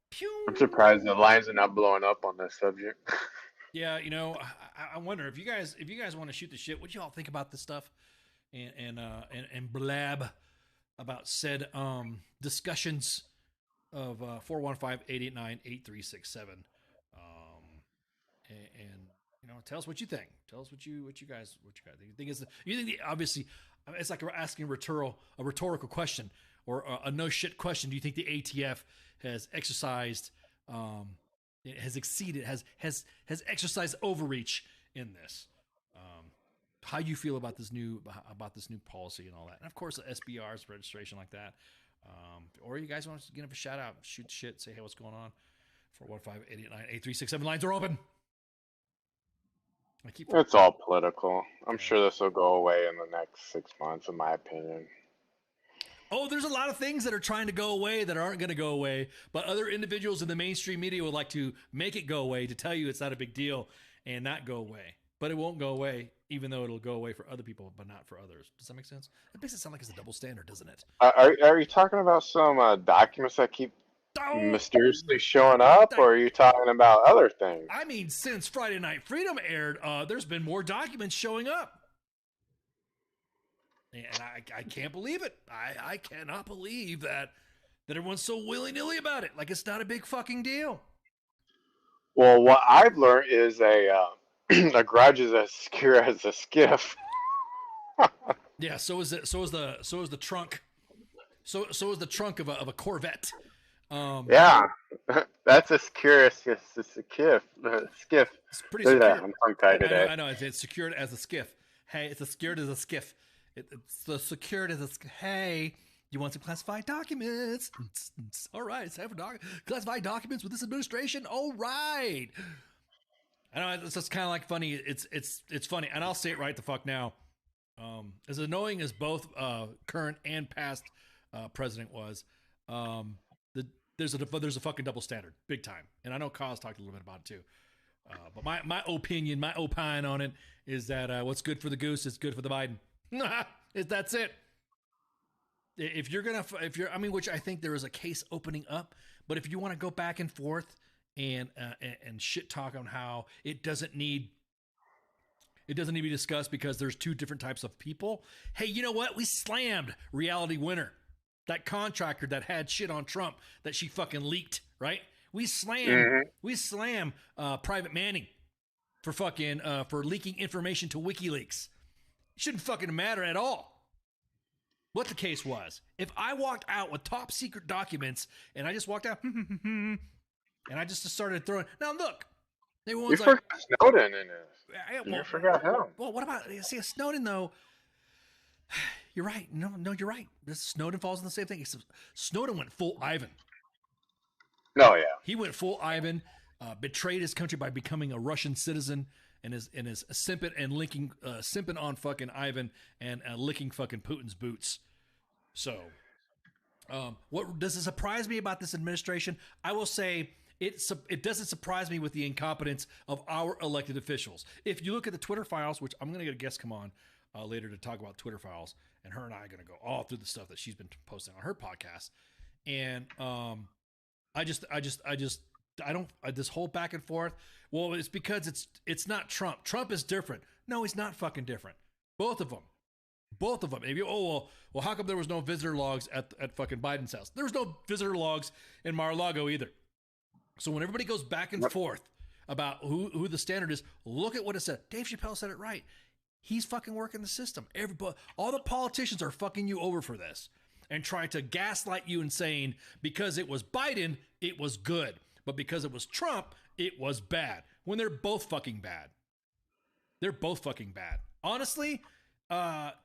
Pew. I'm surprised the lines are not blowing up on this subject. Yeah, you know, I wonder if you guys want to shoot the shit, what you all think about this stuff, and blab about said discussions of 415-889-8367, and you know, tell us what you think. Tell us what you guys think. You think obviously it's like we're asking a rhetorical question or a no shit question. Do you think the ATF has exercised? It has exceeded, has exercised overreach in this. How you feel about this new policy and all that, and of course the SBR's registration like that. Or you guys want to give a shout out, shoot the shit, say hey, what's going on? 415-889-8367 lines are open. It's all political. I'm sure this will go away in the next 6 months, in my opinion. Oh, there's a lot of things that are trying to go away that aren't going to go away, but other individuals in the mainstream media would like to make it go away, to tell you it's not a big deal and not go away. But it won't go away, even though it'll go away for other people, but not for others. Does that make sense? It makes it sound like it's a double standard, doesn't it? Are you talking about some documents that keep mysteriously showing up, or are you talking about other things? I mean, since Friday Night Freedom aired, there's been more documents showing up. And I can't believe it. I cannot believe that everyone's so willy-nilly about it. Like it's not a big fucking deal. Well, what I've learned is a grudge is as secure as a skiff. Yeah, so is the trunk. So is the trunk of a Corvette. Yeah, that's as secure as a skiff. It's pretty secure. I'm tongue-tied today. I know. It's secured as a skiff. Hey, it's as secured as a skiff. It's the secured as a hey. You want some classified documents? All right, it's time for classified documents with this administration. All right. I know it's just kind of like funny. It's funny, and I'll say it right the fuck now. As annoying as both current and past president was, there's a fucking double standard, big time. And I know Kyle's talked a little bit about it too. But my opinion, my opine on it is that what's good for the goose is good for the Biden. That's it. Which I think there is a case opening up, but if you want to go back and forth and shit talk on how it doesn't need to be discussed because there's two different types of people. Hey, you know what? We slammed Reality Winner, that contractor that had shit on Trump that she fucking leaked, right? We slammed Private Manning for fucking for leaking information to WikiLeaks. It shouldn't fucking matter at all what the case was. If I walked out with top secret documents and I just walked out and I just started throwing. Now look, you forgot Snowden in this. You forgot him. Well, what about Snowden though? You're right. No, you're right. Snowden falls in the same thing. Snowden went full Ivan. Oh yeah. He went full Ivan, betrayed his country by becoming a Russian citizen, and is simping and simping on fucking Ivan and licking fucking Putin's boots. So, what does it surprise me about this administration? I will say it doesn't surprise me with the incompetence of our elected officials. If you look at the Twitter files, which I'm going to get a guest come on later to talk about Twitter files, and her and I are going to go all through the stuff that she's been posting on her podcast, and I don't this whole back and forth. Well, it's because it's not Trump. Trump is different. No, he's not fucking different. Both of them. If you well, how come there was no visitor logs at fucking Biden's house? There was no visitor logs in Mar-a-Lago either. So when everybody goes back and forth about who the standard is, look at what it said. Dave Chappelle said it right. He's fucking working the system. All the politicians are fucking you over for this and trying to gaslight you and saying because it was Biden, it was good. But because it was Trump, it was bad. When they're both fucking bad. They're both fucking bad. Honestly,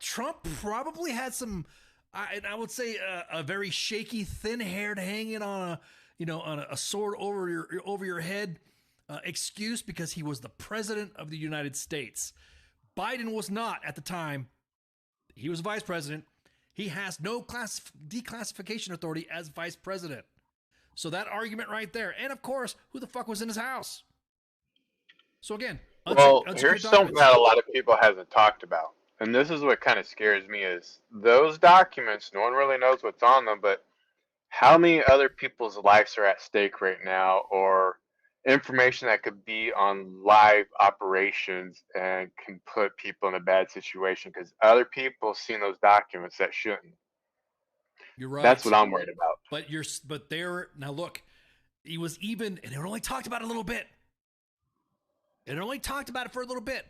Trump probably had some, I would say a very shaky, thin-haired, hanging on a sword over your head, excuse because he was the president of the United States. Biden was not at the time. He was vice president. He has no declassification authority as vice president. So that argument right there. And of course, who the fuck was in his house? So again, well, here's something that a lot of people hasn't talked about. And this is what kind of scares me is those documents, no one really knows what's on them, but how many other people's lives are at stake right now, or information that could be on live operations and can put people in a bad situation because other people seen those documents that shouldn't. You're right. That's what I'm worried about. But there now look, he was even, and it only talked about it a little bit. It only talked about it for a little bit,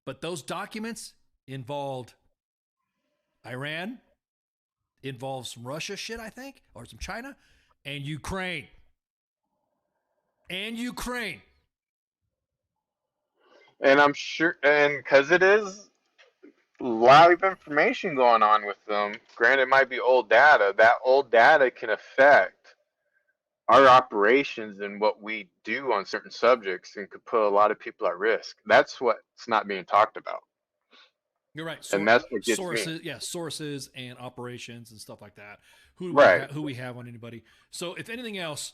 but those documents involved Iran, involved some Russia shit, I think, or some China, and Ukraine. And Ukraine. And I'm sure, and because it is live information going on with them, granted, it might be old data, that old data can affect our operations and what we do on certain subjects and could put a lot of people at risk. That's what's not being talked about. You're right. And that's what gets sources, me. Yeah, sources and operations and stuff like that. Who we have on anybody. So if anything else,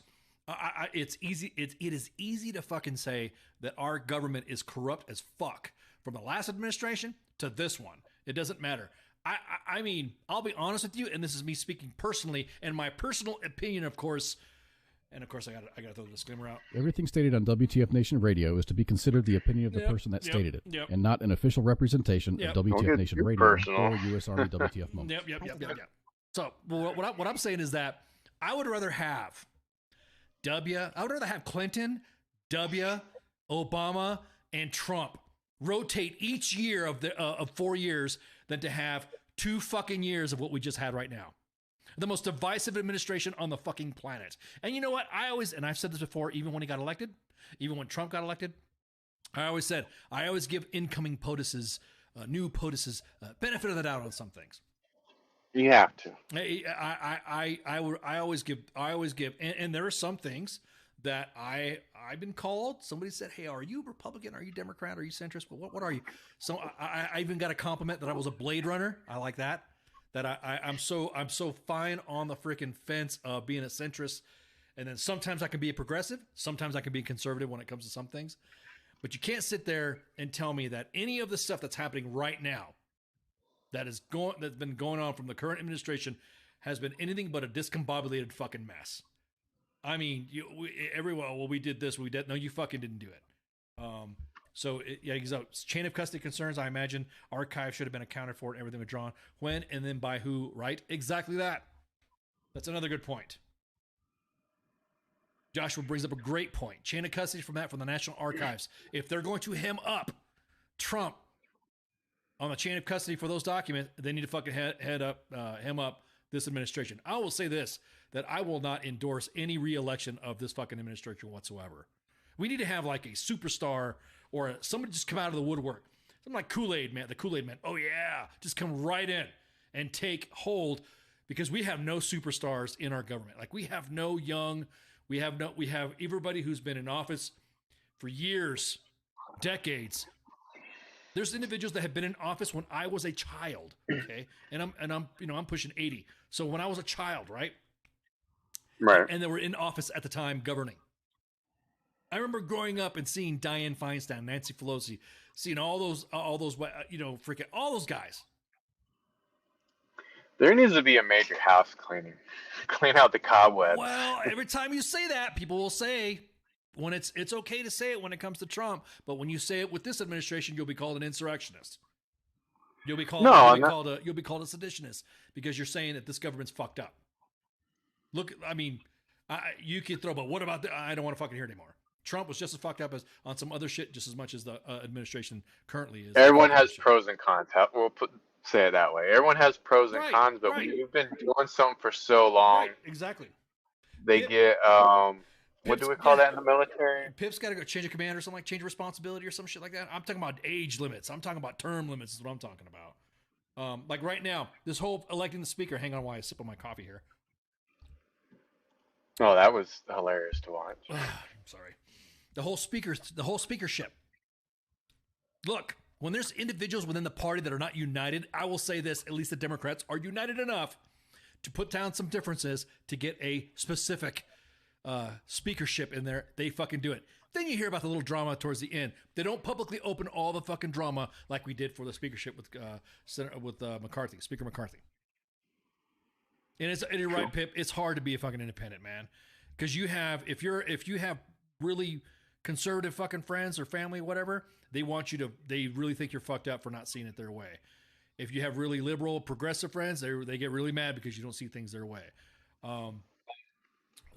it's easy. It is easy to fucking say that our government is corrupt as fuck from the last administration to this one. It doesn't matter. I mean, I'll be honest with you, and this is me speaking personally, and my personal opinion, of course. And of course, I got to throw the disclaimer out. Everything stated on WTF Nation Radio is to be considered the opinion of the person that stated it, and not an official representation of WTF Nation Radio or U.S. Army WTF Moments. Yep. So what I'm saying is that I would rather have Clinton, Obama, and Trump rotate each year of 4 years than to have 2 fucking years of what we just had right now. The most divisive administration on the fucking planet. And you know what? And I've said this before, even when he got elected, even when Trump got elected, I always give incoming POTUSs, new POTUSs, benefit of the doubt on some things. You have to. I always give, and there are some things that I've been called. Somebody said, "Hey, are you Republican? Are you Democrat? Are you centrist? But what are you?" So I even got a compliment that I was a Blade Runner. I like that. That I'm so fine on the freaking fence of being a centrist, and then sometimes I can be a progressive, sometimes I can be a conservative when it comes to some things. But you can't sit there and tell me that any of the stuff that's happening right now, that's been going on from the current administration, has been anything but a discombobulated fucking mess. I mean, we did this, we did. No, you fucking didn't do it. So chain of custody concerns, I imagine archive should have been accounted for and everything withdrawn. When and then by who, right? Exactly that. That's another good point. Joshua brings up a great point. Chain of custody from the National Archives. If they're going to hem up Trump on the chain of custody for those documents, they need to fucking hem up this administration. I will say this, that I will not endorse any re-election of this fucking administration whatsoever. We need to have like a superstar or somebody just come out of the woodwork. Something like Kool-Aid Man, the Kool-Aid Man. Oh yeah, just come right in and take hold, because we have no superstars in our government. Like we have everybody who's been in office for years, decades. There's individuals that have been in office when I was a child, okay? And I'm pushing 80. So when I was a child, right? Right. And they were in office at the time governing. I remember growing up and seeing Dianne Feinstein, Nancy Pelosi, seeing all those freaking all those guys. There needs to be a major house cleaning. Clean out the cobwebs. Well, every time you say that, people will say, when it's okay to say it when it comes to Trump, but when you say it with this administration, you'll be called an insurrectionist. You'll be called a seditionist, because you're saying that this government's fucked up. Look, I mean, you can throw, but what about I don't want to fucking hear it anymore. Trump was just as fucked up as on some other shit, just as much as the administration currently is. Everyone has pros and cons. Say it that way. Everyone has pros and cons, but when you've been doing something for so long, exactly. They get what do we call that in the military? Pip's got to go change of command or something, like change of responsibility or some shit like that. I'm talking about age limits. I'm talking about term limits is what I'm talking about. Like right now, this whole electing the speaker. Hang on while I sip on my coffee here. Oh, that was hilarious to watch. I'm sorry. The whole speakership. Look, when there's individuals within the party that are not united, I will say this, at least the Democrats are united enough to put down some differences to get a specific speakership in there. They fucking do it. Then you hear about the little drama towards the end. They don't publicly open all the fucking drama like we did for the speakership with McCarthy, Speaker McCarthy. And you're right, Pip. It's hard to be a fucking independent, man, because if you have really conservative fucking friends or family, whatever, they really think you're fucked up for not seeing it their way. If you have really liberal, progressive friends, they get really mad because you don't see things their way.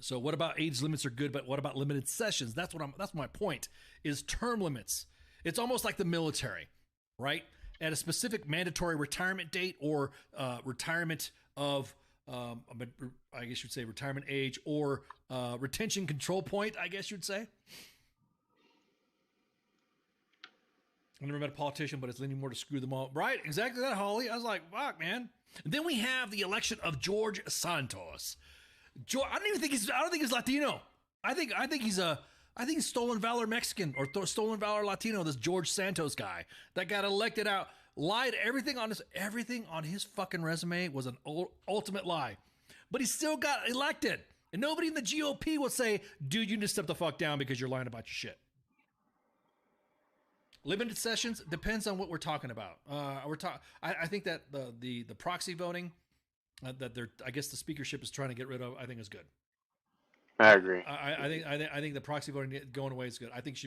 So what about age limits are good, but what about limited sessions? That's my point, is term limits. It's almost like the military, right? At a specific mandatory retirement date or retirement of, I guess you'd say retirement age or retention control point, I guess you'd say. I never met a politician, but it's leaning more to screw them all. Right, exactly that, Holly. I was like, fuck, man. And then we have the election of George Santos. I don't think he's Latino. I think he's stolen valor Mexican or stolen valor Latino. This George Santos guy that got elected out, lied. Everything on his fucking resume was an ultimate lie, but he still got elected. And nobody in the GOP will say, "Dude, you need to step the fuck down because you're lying about your shit." Limited sessions depends on what we're talking about. I think that the proxy voting. I guess the speakership is trying to get rid of, I think is good. I agree. I think the proxy voting going away is good. I think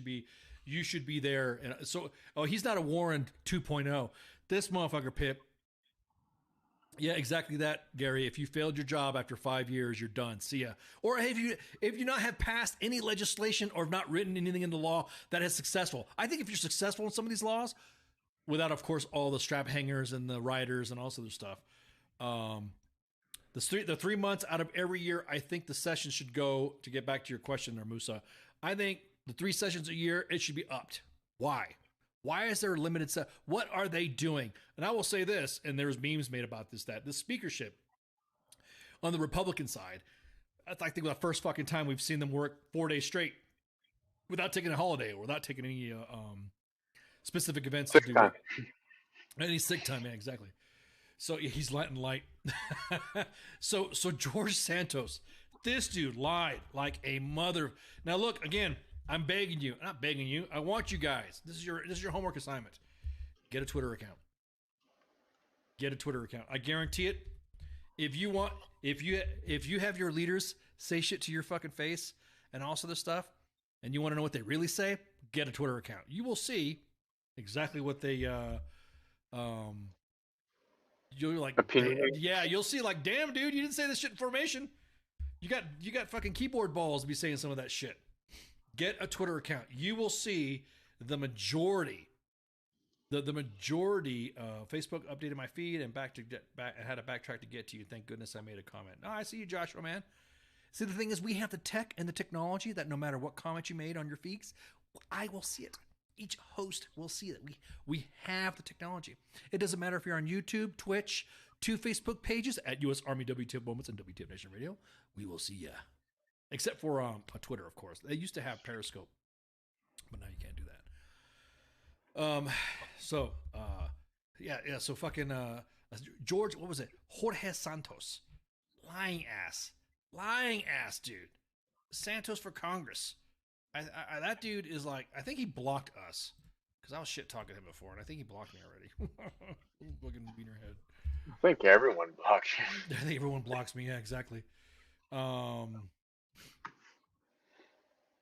you should be there. And so, he's not a Warren 2.0. This motherfucker, Pip. Yeah, exactly that, Gary. If you failed your job after 5 years, you're done. See ya. Or if you not have passed any legislation or have not written anything into law that is successful. I think if you're successful in some of these laws, without, of course, all the strap hangers and the rioters and all this other stuff, the 3 months out of every year, I think the session should go, to get back to your question there, Musa, I think the 3 sessions a year, it should be upped. Why? Why is there a limited set? What are they doing? And I will say this, and there's memes made about this, that the speakership on the Republican side, I think the first fucking time we've seen them work 4 days straight without taking a holiday or without taking any specific events. Sick time. Any sick time, yeah, exactly. So he's letting light. So George Santos, this dude lied like a mother. Now look, again, I'm begging you, not begging you. I want you guys. This is your homework assignment. Get a Twitter account. Get a Twitter account. I guarantee it. If you have your leaders say shit to your fucking face and also this stuff, and you want to know what they really say, get a Twitter account. You will see exactly what they you're like, yeah, you'll see like, damn, dude, you didn't say this shit in formation. You got fucking keyboard balls to be saying some of that shit. Get a Twitter account. You will see the majority. The majority. Facebook updated my feed and I had to backtrack to get to you. Thank goodness I made a comment. Oh, I see you, Joshua, man. See, the thing is, we have the tech and the technology that no matter what comment you made on your feeds, I will see it. Each host will see it. We have the technology. It doesn't matter if you're on YouTube, Twitch, 2 Facebook pages at U.S. Army WTF Moments and WTF Nation Radio. We will see ya. Except for Twitter, of course. They used to have Periscope, but now you can't do that. So fucking George, what was it? Jorge Santos, lying ass, dude. Santos for Congress. That dude is like, I think he blocked us because I was shit talking to him before, and I think he blocked me already. Fucking beaner head. I think everyone blocks you. I think everyone blocks me. Yeah, exactly.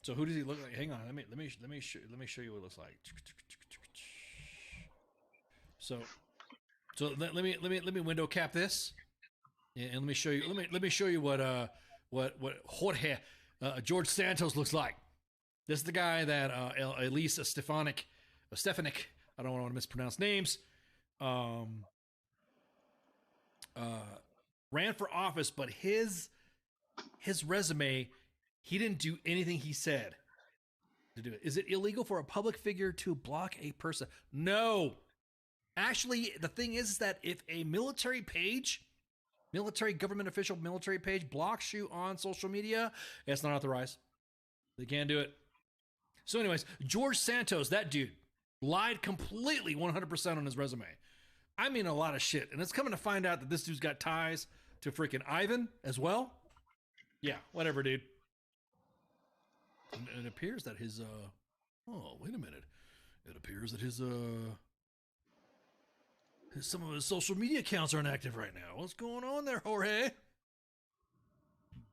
So who does he look like? Hang on, let me show you what it looks like. So let me window cap this, and let me show you. Let me show you what Jorge George Santos looks like. This is the guy that Elisa Stefanik, I don't want to mispronounce names. Ran for office, but his resume, he didn't do anything he said to do it. Is it illegal for a public figure to block a person? No. Actually, the thing is that if a military government official military page blocks you on social media, it's not authorized. They can't do it. So anyways, George Santos, that dude, lied completely 100% on his resume. I mean, a lot of shit. And it's coming to find out that this dude's got ties to freaking Ivan as well. Yeah, whatever, dude. And it appears that his, oh, wait a minute. It appears that some of his social media accounts aren't active right now. What's going on there, Jorge?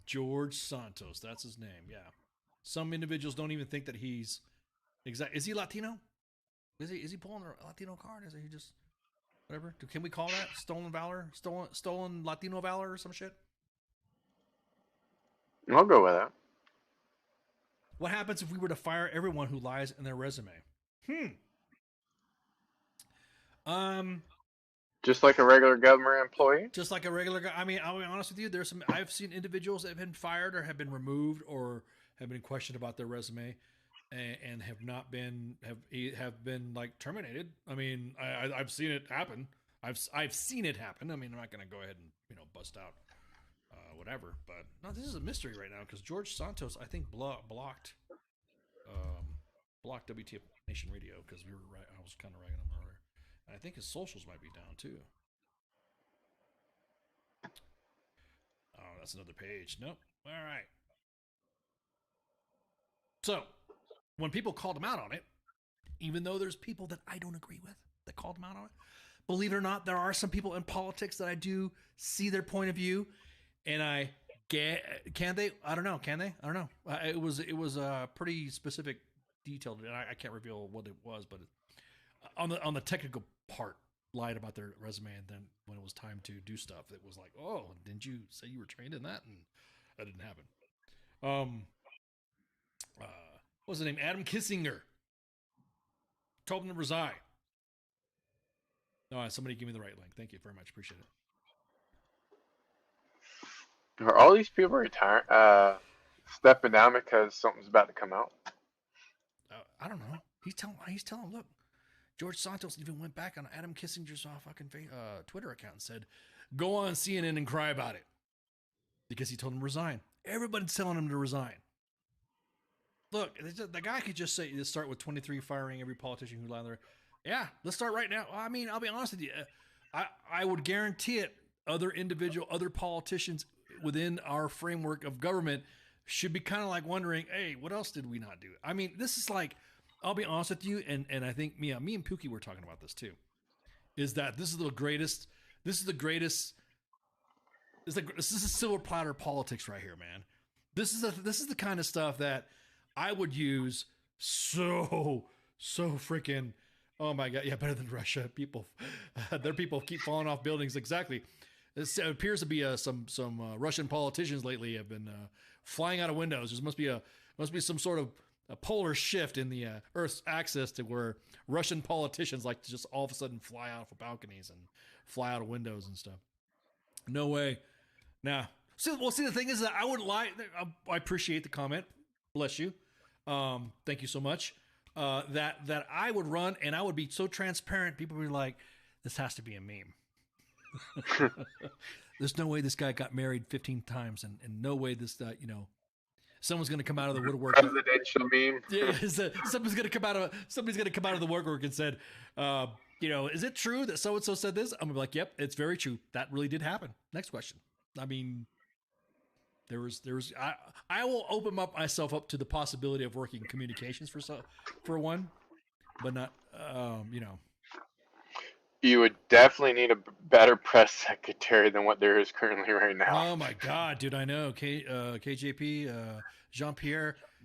George Santos, that's his name, yeah. Some individuals don't even think that he's is he Latino? Is he pulling a Latino card? Is he just whatever? Can we call that stolen valor? Stolen Latino valor or some shit? I'll go with that. What happens if we were to fire everyone who lies in their resume? Just like a regular government employee? Just like a regular guy. I mean, I'll be honest with you. I've seen individuals that have been fired or have been removed or have been questioned about their resume and have not been have been like terminated. I mean, I've seen it happen. I've seen it happen. I mean, I'm not going to go ahead and bust out whatever. But no, this is a mystery right now because George Santos, I think, blocked WTF Nation Radio because we were right. I was kind of ragging him earlier. And I think his socials might be down too. Oh, that's another page. Nope. All right. So, when people called him out on it, even though there's people that I don't agree with that called him out on it, believe it or not, there are some people in politics that I do see their point of view, and I get. Can they? I don't know. Can they? I don't know. It was a pretty specific, detailed. And I can't reveal what it was, but on the technical part, lied about their resume, and then when it was time to do stuff, it was like, oh, didn't you say you were trained in that? And that didn't happen. What's his name? Adam Kissinger told him to resign. No, somebody give me the right link. Thank you very much. Appreciate it. Are all these people retiring, stepping down because something's about to come out? I don't know. He's telling. Look, George Santos even went back on Adam Kissinger's fucking Twitter account and said, "Go on CNN and cry about it," because he told him to resign. Everybody's telling him to resign. Look, the guy could just say, let's start with 23 firing every politician who lied there. Yeah, let's start right now. I mean, I'll be honest with you. I would guarantee it. Other politicians within our framework of government should be kind of like wondering, hey, what else did we not do? I mean, this is like, I'll be honest with you, and I think me and Pookie were talking about this too, is that this is the greatest, this is silver platter politics right here, man. This is the kind of stuff that I would use so freaking, oh my God, yeah, better than Russia. Their people keep falling off buildings. Exactly. It appears to be some Russian politicians lately have been flying out of windows. There must be some sort of a polar shift in the Earth's axis to where Russian politicians like to just all of a sudden fly out of balconies and fly out of windows and stuff. No way. Now, see, the thing is that I wouldn't lie. I appreciate the comment. Bless you. Thank you so much. That I would run and I would be so transparent. People would be like, this has to be a meme. There's no way this guy got married 15 times and no way this, someone's going to come out of the woodwork. Presidential meme. Yeah, somebody's going to come out of the woodwork and said, is it true that so-and-so said this? I'm gonna be like, yep, it's very true. That really did happen. Next question. I mean, I will open myself up to the possibility of working communications for one, but not, You would definitely need a better press secretary than what there is currently right now. Oh my God, dude! I know KJP,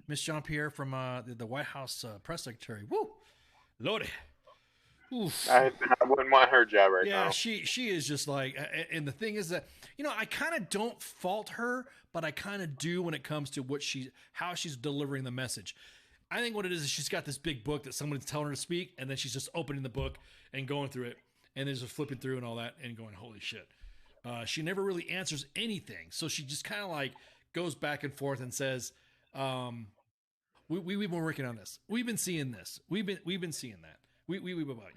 Miss Jean-Pierre from the White House press secretary. Woo, Lordy. Oof. I wouldn't want her job right now. Yeah, she is just like, and the thing is that I kind of don't fault her, but I kind of do when it comes to how she's delivering the message. I think what it is she's got this big book that someone's telling her to speak, and then she's just opening the book and going through it, and then just flipping through and all that, and going, holy shit. She never really answers anything, so she just kind of like goes back and forth and says, "We've been working on this. We've been seeing this. We've been seeing that. We about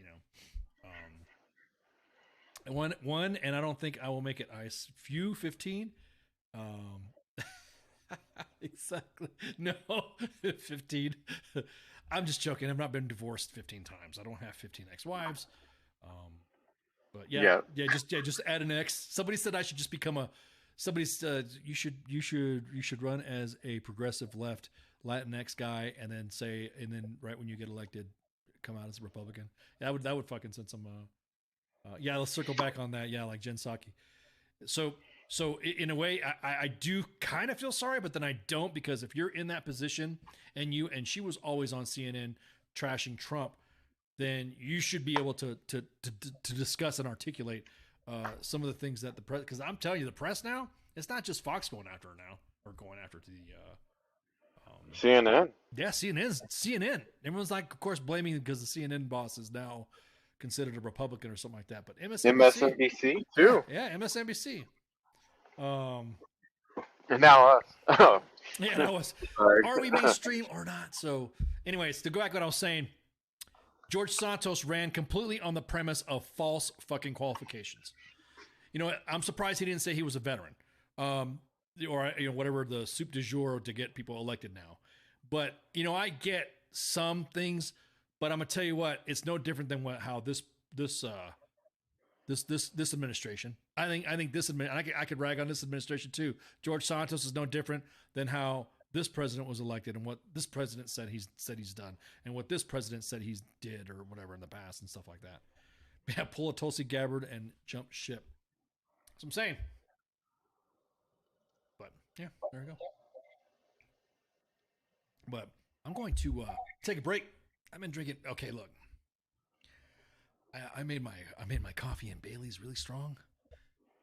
one, and I don't think I will make it. 15. Exactly. No, 15. I'm just joking. I've not been divorced 15 times. I don't have 15 ex-wives. But just add an X. Somebody said I should just become somebody said you should run as a progressive left Latinx guy and then right when you get elected, come out as a Republican. That would fucking send some, let's circle back on that. Yeah. Like Jen Psaki. So in a way, I do kind of feel sorry, but then I don't, because if you're in that position and she was always on CNN trashing Trump, then you should be able to discuss and articulate some of the things that the press, because I'm telling you, the press now, it's not just Fox going after her now, or going after the CNN. Yeah, CNN. Everyone's like, of course, blaming because the CNN boss is now considered a Republican or something like that. But MSNBC too. Yeah, MSNBC. And now us. Oh. Yeah, now us. Are we mainstream or not? So, anyways, to go back to what I was saying, George Santos ran completely on the premise of false fucking qualifications. You know, I'm surprised he didn't say he was a veteran, or whatever the soup du jour to get people elected now. But I get some things, but I'm gonna tell you what, it's no different than how this administration. I think this I could rag on this administration too. George Santos is no different than how this president was elected and what this president said he's done and what this president said he's did or whatever in the past and stuff like that. Yeah, pull a Tulsi Gabbard and jump ship. That's what I'm saying. But yeah, there we go. But I'm going to take a break. I've been drinking. Okay, look. I made my coffee and Bailey's really strong.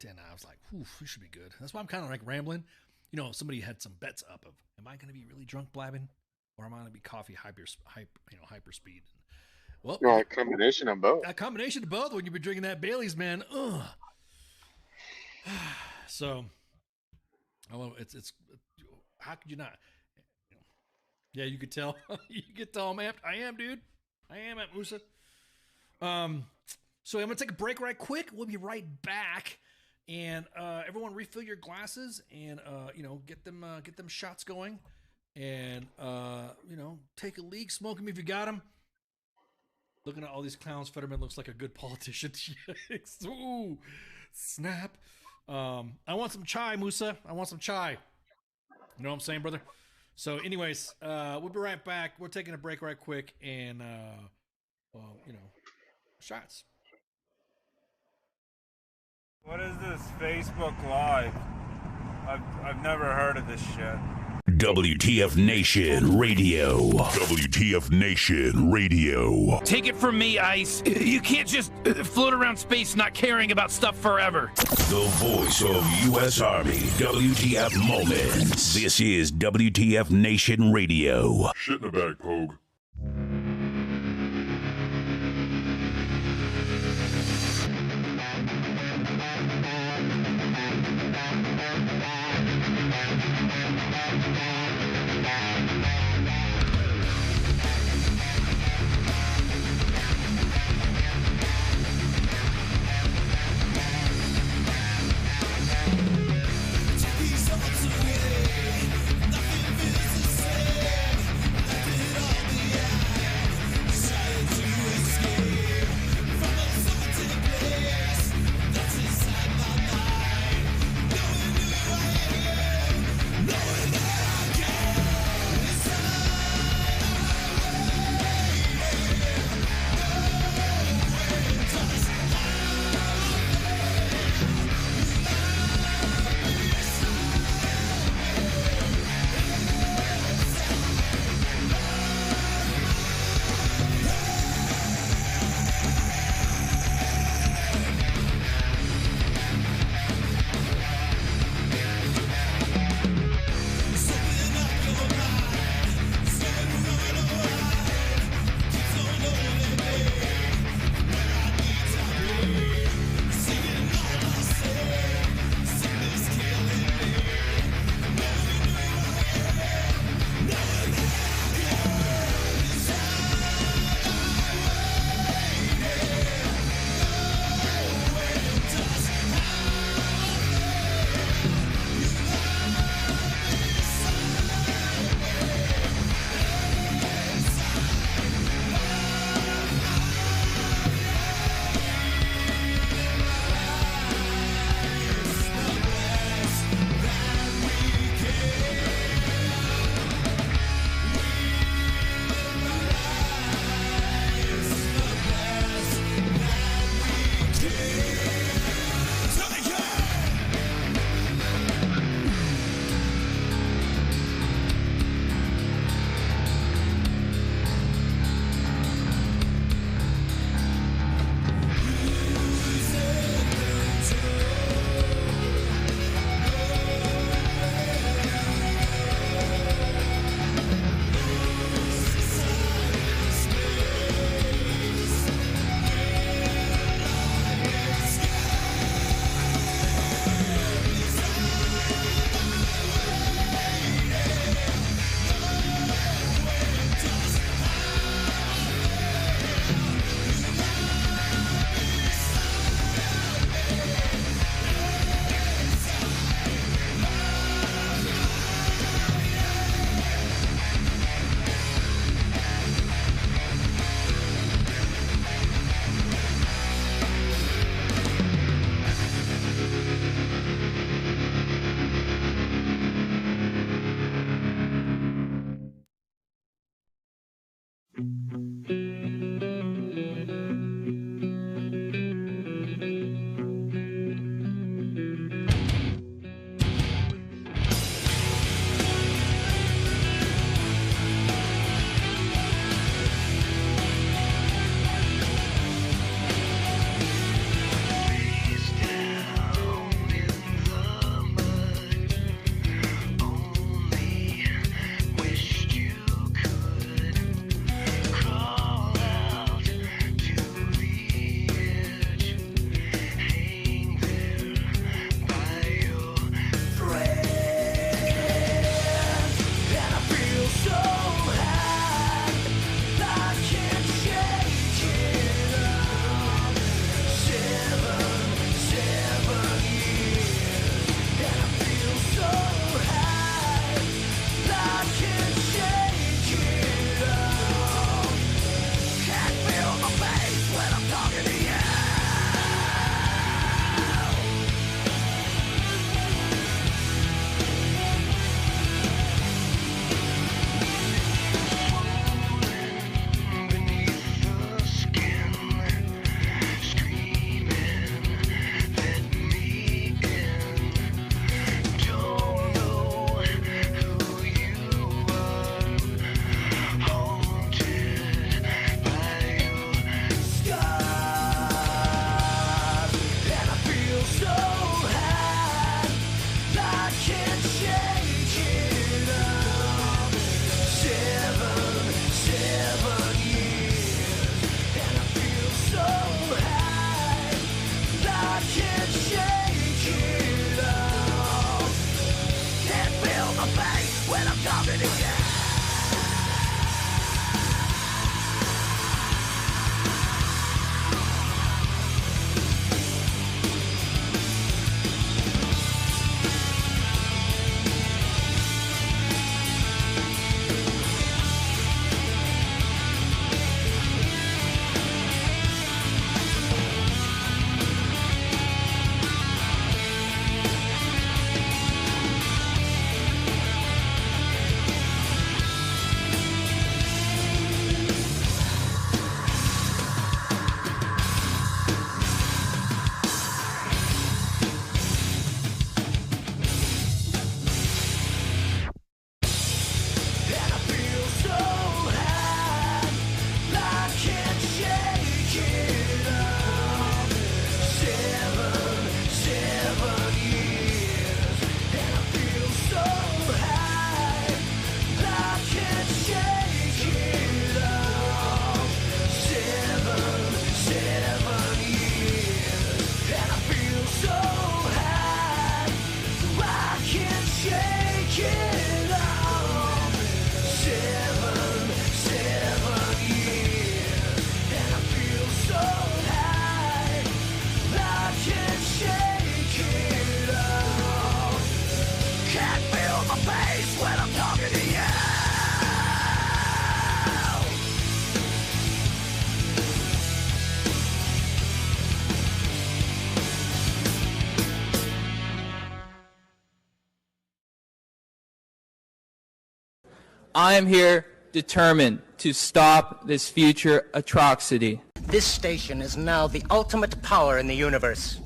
And I was like, this should be good. That's why I'm kind of like rambling. Somebody had some bets up of, am I going to be really drunk blabbing, or am I going to be coffee hyper speed? Well, a combination of both. A combination of both when you've been drinking that Bailey's, man. Ugh. So, it's how could you not? Yeah, you could tell. You could tell I'm amped. I am, dude. I am amped, Musa. So I'm gonna take a break right quick. We'll be right back. And everyone refill your glasses and get them shots going, and take a leak, smoke them if you got them. Looking at all these clowns, Fetterman looks like a good politician. Ooh, snap. I want some chai, Musa. I want some chai. You know what I'm saying, brother? So anyways, we'll be right back. We're taking a break right quick, and shots. What is this Facebook Live? I've never heard of this shit. WTF Nation Radio. WTF Nation Radio. Take it from me, Ice. You can't just float around space not caring about stuff forever. The voice of U.S. Army. WTF Moments. This is WTF Nation Radio. Shit in the bag, Pogue. Nothing feels the same. Let it all be my face when I'm talking to you. I am here determined to stop this future atrocity. This station is now the ultimate power in the universe.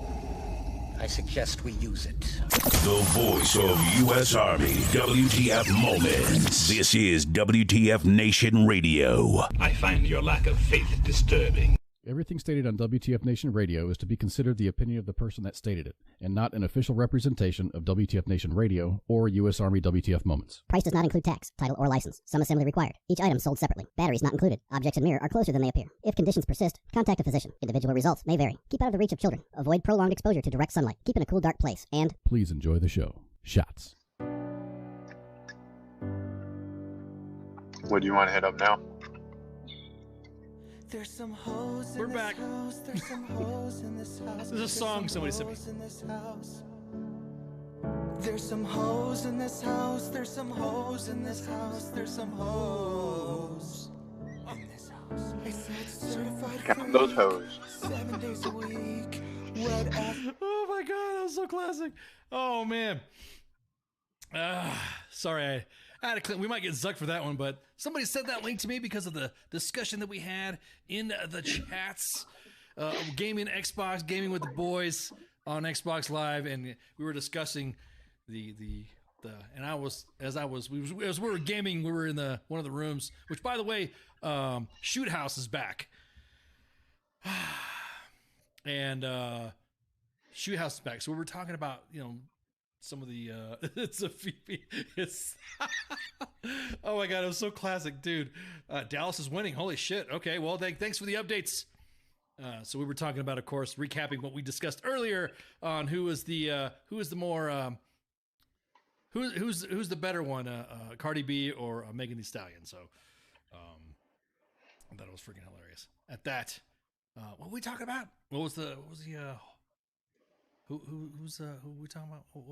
I suggest we use it. The voice of U.S. Army, WTF Moments. This is WTF Nation Radio. I find your lack of faith disturbing. Everything stated on WTF Nation Radio is to be considered the opinion of the person that stated it, and not an official representation of WTF Nation Radio or U.S. Army WTF Moments. Price does not include tax, title, or license. Some assembly required. Each item sold separately. Batteries not included. Objects in mirror are closer than they appear. If conditions persist, contact a physician. Individual results may vary. Keep out of the reach of children. Avoid prolonged exposure to direct sunlight. Keep in a cool, dark place. And please enjoy the show. Shots. What do you want to hit up now? There's some hoes in We're this back. house. There's some hoes in this house. There's a song somebody sent me. In this house. There's some hoes in this house. There's some hoes in this house. There's some hoes in this house. I said certified Count those hoes. 7 days a week. Wet ass. Oh my god, that was so classic. Oh man. Sorry, I had to we might get zucked for that one, but somebody sent that link to me because of the discussion that we had in the chats. Gaming Xbox, gaming with the boys on Xbox Live, and we were discussing and as we were gaming, we were in one of the rooms, which by the way, Shoot House is back. And Shoot House is back. So we were talking about, some of the it's a Phoebe. It's oh my god, it was so classic, dude. Dallas is winning. Holy shit. Okay, well, thanks for the updates. So we were talking about, of course, recapping what we discussed earlier on who's the better one, Cardi B or Megan Thee Stallion. So I thought it was freaking hilarious. At that, what were we talking about? Who we talking about? What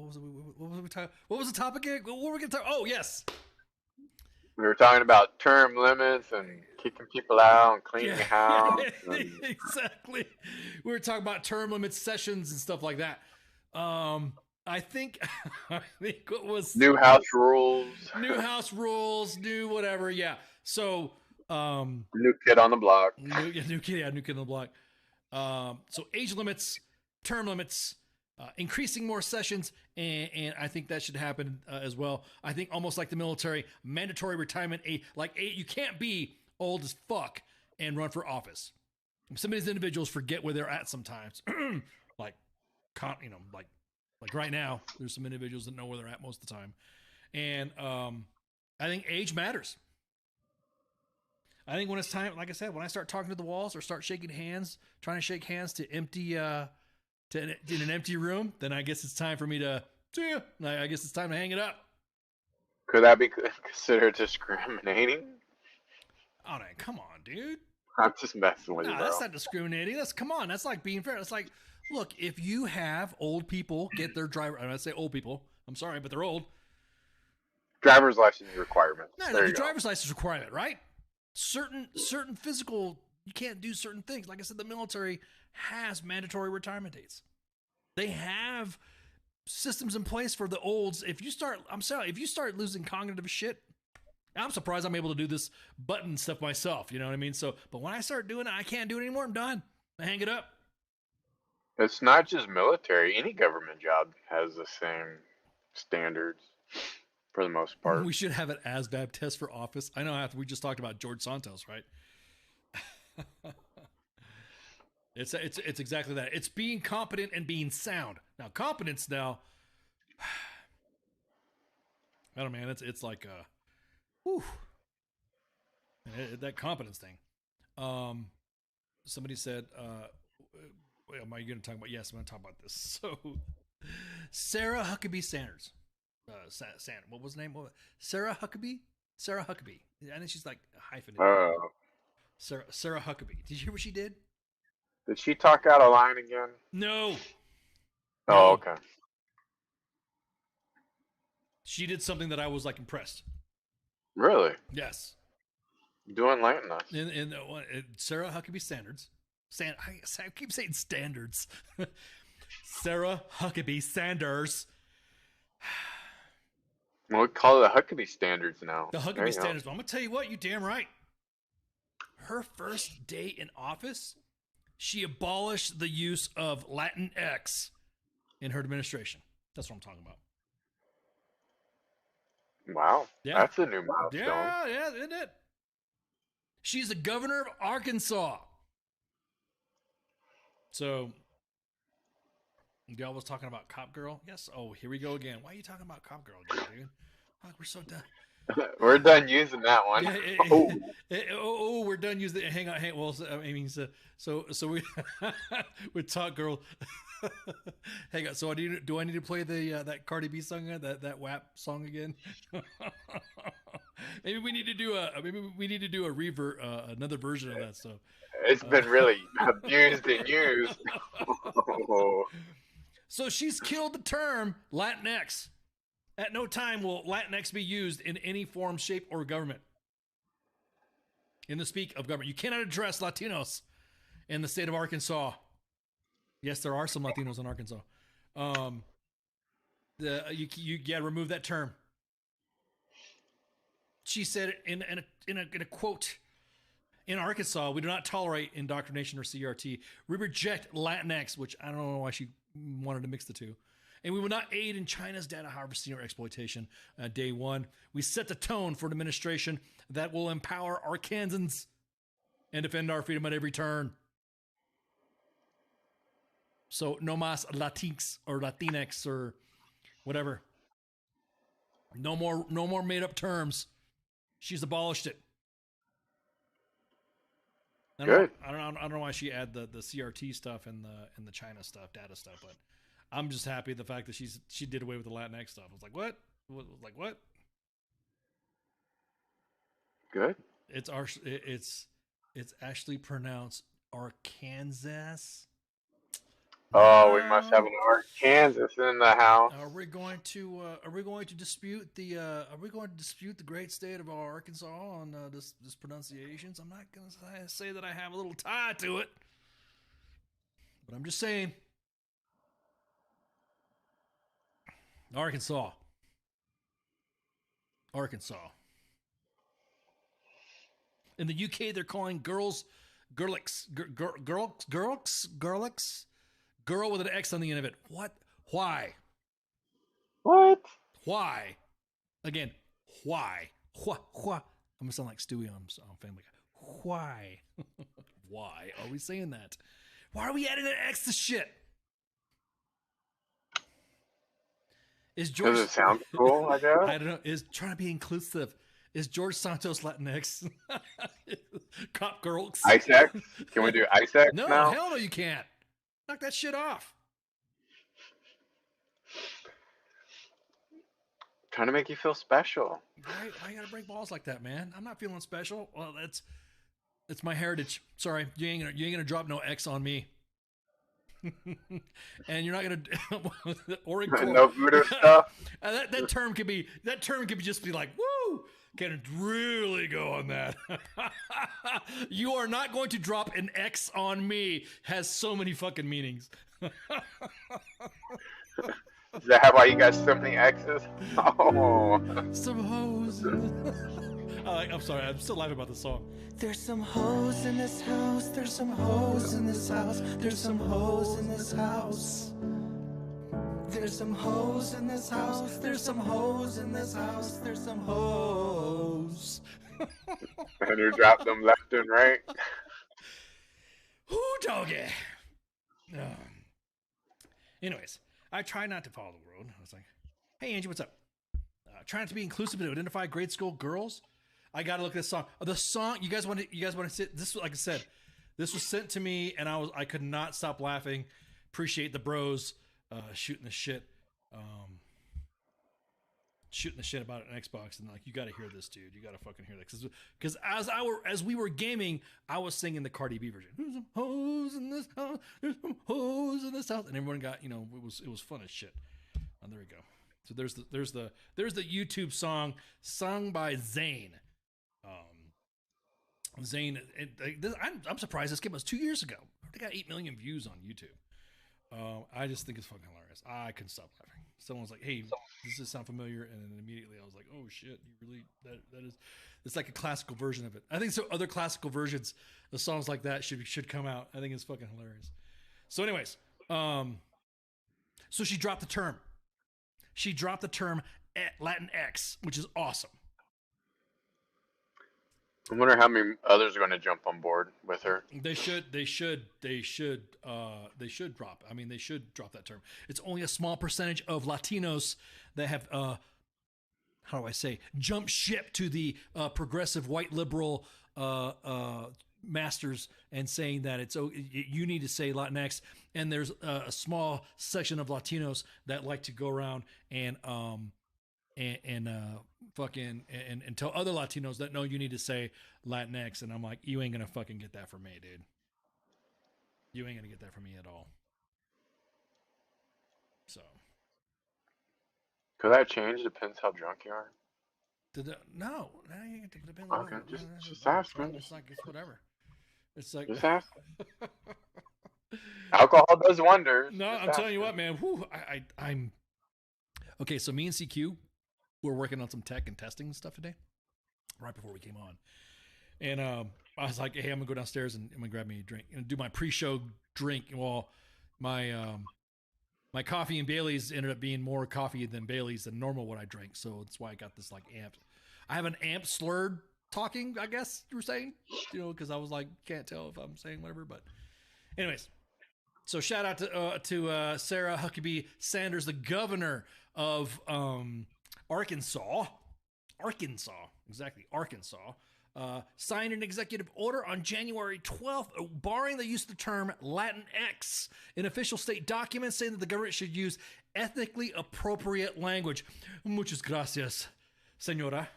was the topic again? What were we gonna talk? Oh yes, we were talking about term limits and kicking people out and cleaning the house. Exactly. We were talking about term limits, sessions, and stuff like that. I think it was new house rules, new whatever. Yeah. So new kid on the block. New kid on the block. So age limits, term limits. Increasing more sessions, and I think that should happen as well. I think almost like the military, mandatory retirement. You can't be old as fuck and run for office. Some of these individuals forget where they're at sometimes. like right now, there's some individuals that know where they're at most of the time, and I think age matters. I think when it's time, like I said, when I start talking to the walls or start shaking hands, trying to shake hands to empty. In an empty room, then I guess it's time for me to see ya. I guess it's time to hang it up. Could that be considered discriminating? Oh, no, come on, dude. I'm just messing with you, No, bro. that's not discriminating. Come on. That's like being fair. It's like, look, if you have old people get their driver, I'm going to say old people. I'm sorry, but they're old. Driver's license requirements. No, There the you go. driver's license requirement, right? Certain physical, you can't do certain things. Like I said, the military has mandatory retirement dates. They have systems in place for the olds. If you start losing cognitive shit, I'm surprised I'm able to do this button stuff myself. You know what I mean? So, but when I start doing it, I can't do it anymore. I'm done. I hang it up. It's not just military. Any government job has the same standards for the most part. We should have an ASVAB test for office. I know after we just talked about George Santos, right? It's exactly that. It's being competent and being sound. Now, competence now, I don't know, man. It's like that competence thing. Somebody said, am I going to talk about? Yes, I'm going to talk about this. So, Sarah Huckabee Sanders. What was the name? Sarah Huckabee. I think she's like hyphenated. Sarah Huckabee. Did you hear what she did? Did she talk out of line again? No. Oh, okay. She did something that I was like impressed. Really? Yes. Do enlighten us. In Sarah Huckabee Sanders. I keep saying standards. Sarah Huckabee Sanders. Well, we call it the Huckabee standards now. The Huckabee standards. But I'm going to tell you what, you damn right. Her first day in office, she abolished the use of Latinx in her administration. That's what I'm talking about. Wow. Yeah. That's a new milestone. Yeah, isn't it? She's the governor of Arkansas. So, y'all was talking about Cop Girl? Yes. Oh, here we go again. Why are you talking about Cop Girl again, dude? Fuck, we're so done. We're done using that one. We're done using it. Hang on. Well, I mean, so we with Talk Girl. Hang on. So do I need to play the that Cardi B song, that WAP song again? Maybe we need to do a revert, another version of that stuff. It's been really abused and used. So she's killed the term Latinx. At no time will Latinx be used in any form, shape, or government. In the speak of government, you cannot address Latinos in the state of Arkansas. Yes, there are some Latinos in Arkansas. You gotta remove that term. She said in a quote, in Arkansas, we do not tolerate indoctrination or CRT. We reject Latinx, which I don't know why she wanted to mix the two. And we will not aid in China's data harvesting or exploitation. Day one, we set the tone for an administration that will empower Arkansans and defend our freedom at every turn. So no más Latinx or Latinx or whatever. No more made up terms. She's abolished it. I don't know why she add the CRT stuff and the China stuff, data stuff, but I'm just happy the fact that she did away with the Latinx stuff. I was like, what? What? Good. It's actually pronounced Arkansas. Oh, we must have an Arkansas in the house. Are we going to dispute the great state of Arkansas on this pronunciations? I'm not going to say that I have a little tie to it, but I'm just saying. Arkansas. In the UK, they're calling girls girlix. Girl with an X on the end of it. What? Why? What? Why? Again, why? Why? I'm gonna sound like Stewie on Family Guy. Why? Why are we saying that? Why are we adding an X to shit? Does it sound cool, I guess? I don't know. Is trying to be inclusive. Is George Santos Latinx? Cop girls. Isaac? Can we do Isaac No, now? hell no, you can't. Knock that shit off. Trying to make you feel special. Why you gotta break balls like that, man? I'm not feeling special. Well, that's my heritage. Sorry, you ain't gonna drop no X on me. And you're not gonna or no Buddha stuff. that term could be just be like, woo, can really go on that. You are not going to drop an X on me has so many fucking meanings. Is that why you got so many X's? Oh. Some hoes. I'm sorry, I'm still laughing about the song. There's some hoes in this house. There's some hoes in this house. There's some hoes in this house. There's some hoes in this house. There's some hoes in this house. There's some hoes. And you drop them left and right. Ooh, doggy. Anyways, I try not to follow the world. I was like, hey, Angie, what's up? Trying to be inclusive and to identify grade school girls. I got to look at this song. The song, you guys want to sit? This, like I said, this was sent to me, and I could not stop laughing. Appreciate the bros shooting the shit about an Xbox, and like, you got to hear this, dude. You got to fucking hear this, because as we were gaming, I was singing the Cardi B version. There's some hoes in this house. There's some hoes in this house, and everyone got, it was fun as shit. Oh, there we go. So there's the YouTube song sung by Zayn. Zayn, I'm surprised this game was 2 years ago. They got 8 million views on YouTube. I just think it's fucking hilarious. I couldn't stop laughing. Someone was like, "Hey, does this sound familiar?" And then immediately I was like, "Oh shit, you really that is." It's like a classical version of it. I think so. Other classical versions of songs like that should come out. I think it's fucking hilarious. So, anyways, so she dropped the term. She dropped the term Latinx, which is awesome. I wonder how many others are going to jump on board with her. They should drop. I mean, they should drop that term. It's only a small percentage of Latinos that have, how do I say, jump ship to the progressive white liberal masters and saying that you need to say Latinx. And there's a small section of Latinos that like to go around and tell other Latinos that, no, you need to say Latinx. And I'm like, you ain't gonna fucking get that from me, dude. You ain't gonna get that from me at all. So could that change? Depends how drunk you are. No, it depends. Okay, just asking. It's like, it's whatever. It's like, just asking. Alcohol does wonders. No, I'm telling you what, man. Whew, I'm okay. So me and CQ, we're working on some tech and testing stuff today, right before we came on. And I was like, hey, I'm gonna go downstairs and I'm gonna grab me a drink and do my pre-show drink. Well, my coffee and Bailey's ended up being more coffee than Bailey's than normal what I drank. So that's why I got this like amped. I have an amp slurred talking, I guess you were saying, because I was like, can't tell if I'm saying whatever. But anyways, so shout out to Sarah Huckabee Sanders, the governor of Arkansas, signed an executive order on January 12th, barring the use of the term Latinx in official state documents, saying that the government should use ethnically appropriate language. Muchas gracias, señora.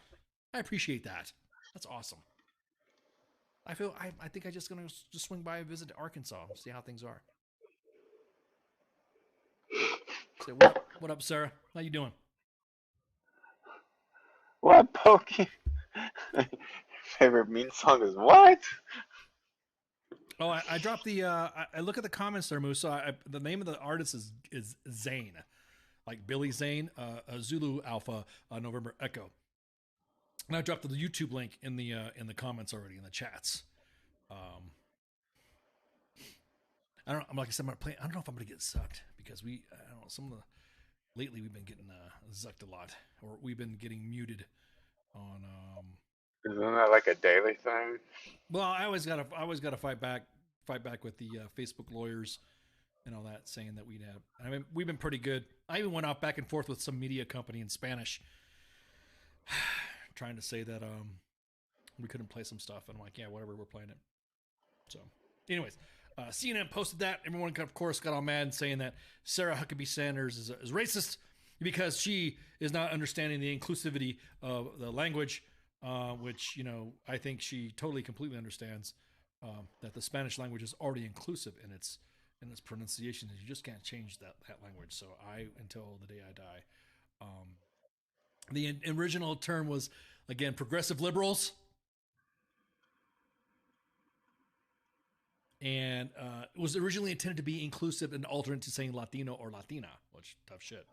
I appreciate that. That's awesome. I think I'm just going to swing by and visit Arkansas and see how things are. Say, what up, Sarah? How you doing? What, Pokey? Favorite meme song is what? Oh, I dropped the. I look at the comments there, Moose. So the name of the artist is Zane, like Billy Zane, Zulu Alpha, November Echo. And I dropped the YouTube link in the comments already in the chats. I don't. Like I said, I'm gonna play. I don't know if I'm gonna get sucked because I don't know. Lately we've been getting zucked a lot, or we've been getting muted on. Isn't that like a daily thing? Well, I always gotta fight back with the Facebook lawyers and all that, saying that we'd have. I mean, we've been pretty good. I even went off back and forth with some media company in Spanish, trying to say that we couldn't play some stuff, and I'm like, yeah, whatever, we're playing it. So, anyways, CNN posted that. Everyone, of course, got all mad and saying that Sarah Huckabee Sanders is racist because she is not understanding the inclusivity of the language, which, you know, I think she totally, completely understands that the Spanish language is already inclusive in its pronunciation, and you just can't change that language. So until the day I die. The original term was, again, progressive liberals. And it was originally intended to be inclusive and alternate to saying Latino or Latina, which tough shit.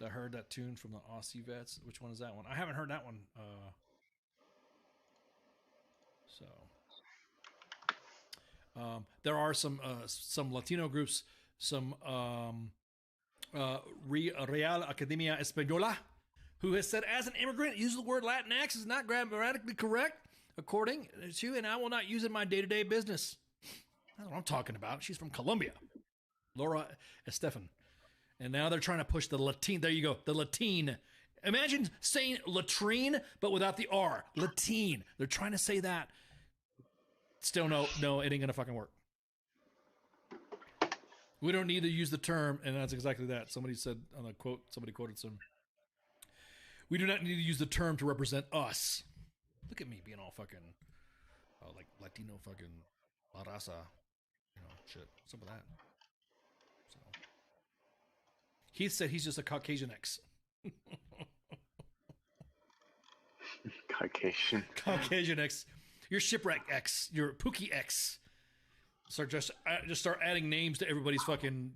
I heard that tune from the Aussie Vets. Which one is that one? I haven't heard that one. There are some Latino groups, some Real Academia Española, who has said, as an immigrant, use the word Latinx is not grammatically correct, according to, and I will not use it in my day-to-day business. That's what I'm talking about. She's from Colombia, Laura Estefan. And now they're trying to push the Latin. There you go, the Latin. Imagine saying latrine, but without the R. Latin. They're trying to say that. Still, no, it ain't gonna fucking work. We don't need to use the term, and that's exactly that. Somebody said on a quote, somebody quoted some. We do not need to use the term to represent us. Look at me being all fucking, like Latino fucking La Raza, you know, shit. What's up with that? So. Keith said he's just a Caucasian X. Caucasian X. You're Shipwreck X. You're Pookie X. Just start adding names to everybody's fucking,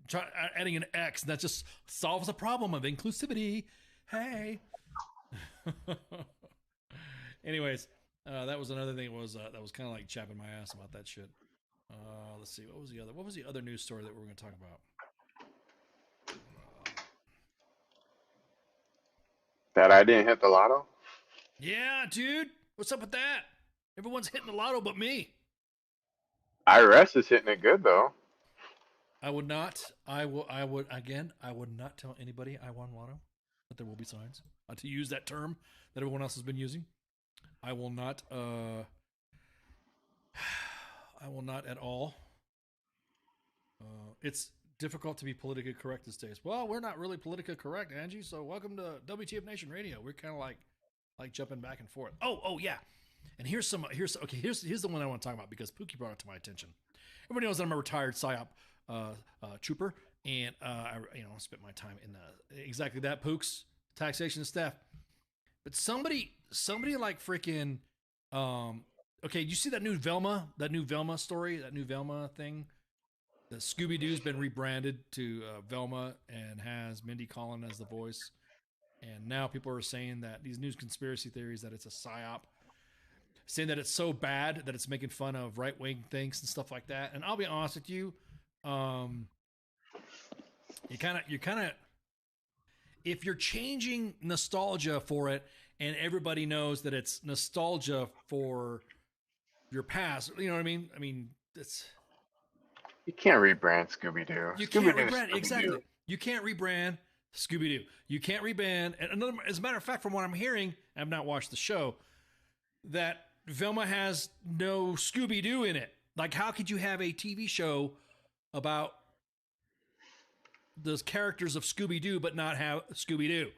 adding an X, and that just solves the problem of inclusivity. Hey. Anyways, that was another thing that was kind of like chapping my ass about that shit. Let's see, what was the other news story that we were going to talk about? That I didn't hit the lotto? Yeah, dude. What's up with that? Everyone's hitting the lotto but me. IRS is hitting it good though. I would not tell anybody I won lotto, but there will be signs. To use that term that everyone else has been using. I will not at all. It's difficult to be politically correct these days. Well, we're not really politically correct, Angie, so welcome to WTF Nation Radio. We're kind of like jumping back and forth. Oh yeah. And here's the one I want to talk about because Pookie brought it to my attention. Everybody knows that I'm a retired PSYOP trooper, and I spent my time in exactly that, Pooks, taxation staff. But somebody like freaking, okay, you see that new Velma story, that new Velma thing? The Scooby-Doo's been rebranded to Velma and has Mindy Kaling as the voice. And now people are saying that these news conspiracy theories that it's a PSYOP, saying that it's so bad that it's making fun of right-wing things and stuff like that. And I'll be honest with you, you kind of, if you're changing nostalgia for it, and everybody knows that it's nostalgia for your past, you know what I mean? I mean, it's. You can't rebrand Scooby-Doo. You can't rebrand, exactly. You can't rebrand Scooby-Doo. You can't rebrand. And as a matter of fact, from what I'm hearing, I've not watched the show, that Velma has no Scooby-Doo in it. Like, how could you have a TV show about those characters of Scooby-Doo but not have Scooby-Doo?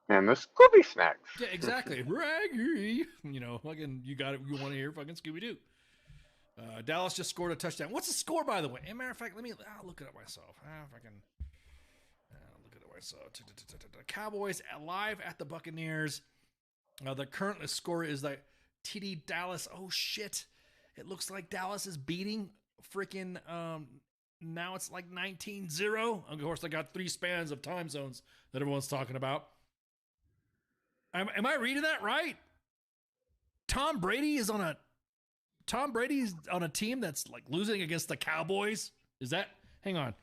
And the Scooby Snacks. Yeah, exactly. Raggy. You know, fucking, you got it. You want to hear fucking Scooby-Doo. Dallas just scored a touchdown. What's the score, by the way? As a matter of fact, I'll look it up myself. Look it up myself. Cowboys live at the Buccaneers. The current score is like TD Dallas. Oh, shit. It looks like Dallas is beating freaking, now it's like 19-0. Of course, I got 3 spans of time zones that everyone's talking about. Am I reading that right? Tom Brady's on a team that's like losing against the Cowboys. Is that? Hang on.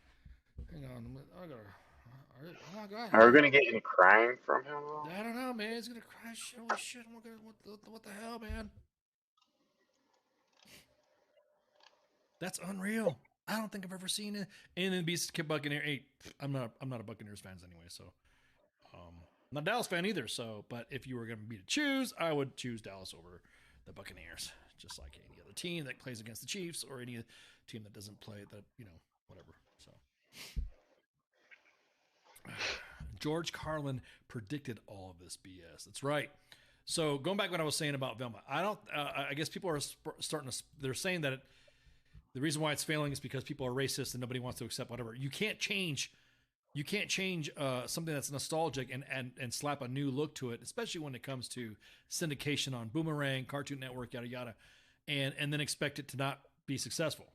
Are we gonna get any crying from him? I don't know, man. He's gonna cry. Holy shit! What the hell, man? That's unreal. I don't think I've ever seen it. And then Beast Buccaneer 8. I'm not a Buccaneers fan anyway, so I'm not a Dallas fan either. So, but if you were gonna be to choose, I would choose Dallas over the Buccaneers, just like any other team that plays against the Chiefs or any team that doesn't play that, you know, whatever. So George Carlin predicted all of this BS. That's right. So going back to what I was saying about Velma, I guess people are starting to. They're saying that the reason why it's failing is because people are racist and nobody wants to accept whatever. You can't change. You can't change something that's nostalgic and slap a new look to it, especially when it comes to syndication on Boomerang, Cartoon Network, yada yada, and then expect it to not be successful.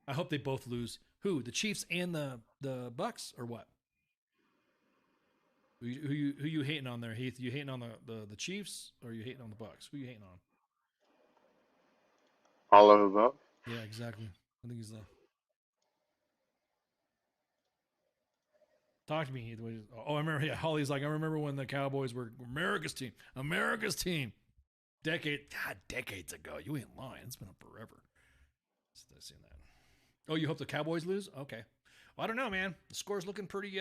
I hope they both lose. Who? The Chiefs and the Bucks, or what? Who you hating on there, Heath? You hating on the Chiefs, or you hating on the Bucks? Who you hating on? All of the above. Yeah, exactly. I think he's the. Talk to me, Heath. Oh, I remember. Yeah, Holly's like, I remember when the Cowboys were America's team. America's team. Decades ago. You ain't lying. It's been up forever. I've seen that. Oh, you hope the Cowboys lose? Okay. Well, I don't know, man. The score's looking pretty.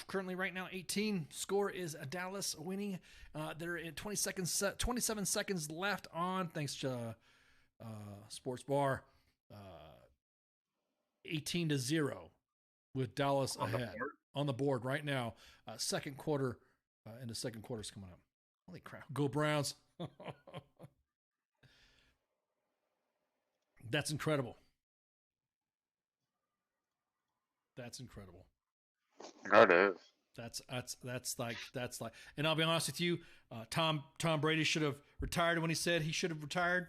Currently, right now, 18. Score is Dallas winning. They're in 27 seconds left on. Thanks to Sports Bar. 18-0 with Dallas ahead on the board right now. Second quarter, and the second quarter's coming up. Holy crap! Go Browns! That's incredible. That's incredible. That is. That's like, and I'll be honest with you, Tom Brady should have retired when he said he should have retired.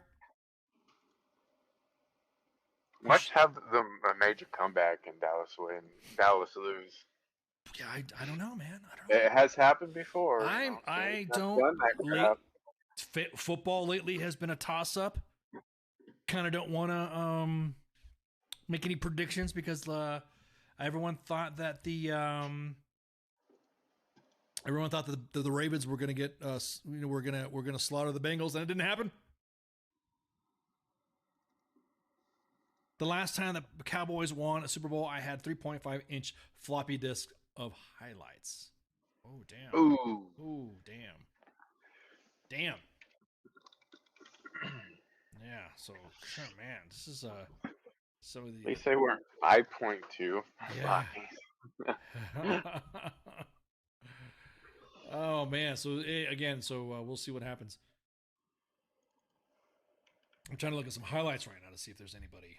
Must have a major comeback in Dallas win, Dallas lose. Yeah, I don't know, man. I don't know. It has happened before. Football lately has been a toss-up. Kind of don't want to make any predictions because everyone thought that the Ravens were going to get we're going to slaughter the Bengals, and it didn't happen. The last time the Cowboys won a Super Bowl, I had 3.5-inch floppy disk of highlights. Oh, damn. Ooh, damn. Yeah, so, man, this is They say we're 5.2. Yeah. Oh, man. So, again, we'll see what happens. I'm trying to look at some highlights right now to see if there's anybody.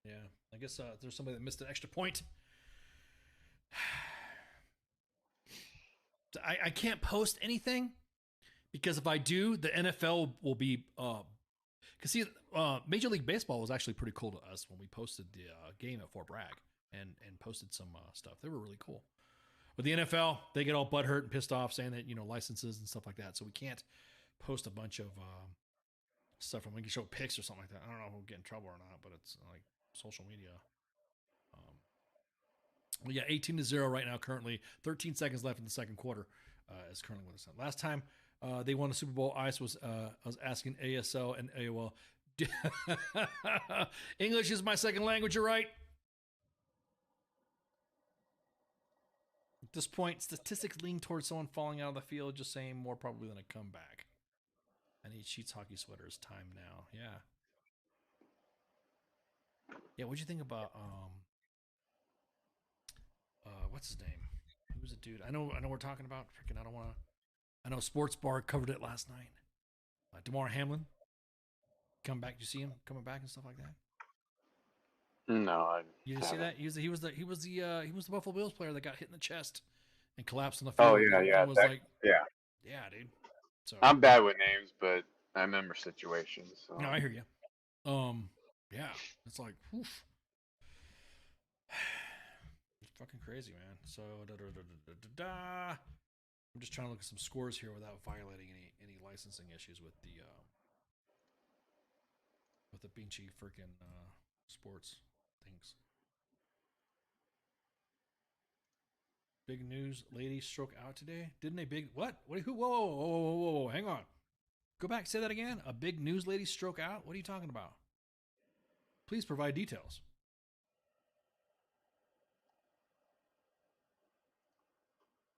Yeah, I guess there's somebody that missed an extra point. I can't post anything because if I do, the NFL will be. Because see, Major League Baseball was actually pretty cool to us when we posted the game at Fort Bragg and posted some stuff. They were really cool. But the NFL, they get all butthurt and pissed off saying that, licenses and stuff like that. So we can't post a bunch of stuff. And we can show pics or something like that. I don't know if we'll get in trouble or not, but it's like social media. Well, yeah, 18-0 right now currently. 13 seconds left in the second quarter is currently what it's at. Last time they won the Super Bowl, I was asking ASL and AOL. English is my second language, you're right. At this point, statistics lean towards someone falling out of the field, just saying more probably than a comeback. I need Sheets hockey sweaters. Time now. Yeah. Yeah, what'd you think about what's his name? Who was the dude? I know we're talking about freaking I know Sports Bar covered it last night. DeMar Hamlin. Come back. Did you see him coming back and stuff like that? No, you didn't see that? He was the Buffalo Bills player that got hit in the chest and collapsed on the field. Oh yeah. Yeah, dude. So I'm bad with names, but I remember situations. So. No, I hear you. Yeah, it's like, oof. It's fucking crazy, man. So I'm just trying to look at some scores here without violating any licensing issues with the Beachy freaking sports things. Big news, lady stroke out today. Didn't a big what? Who? Whoa! Hang on. Go back. Say that again. A big news lady stroke out. What are you talking about? Please provide details.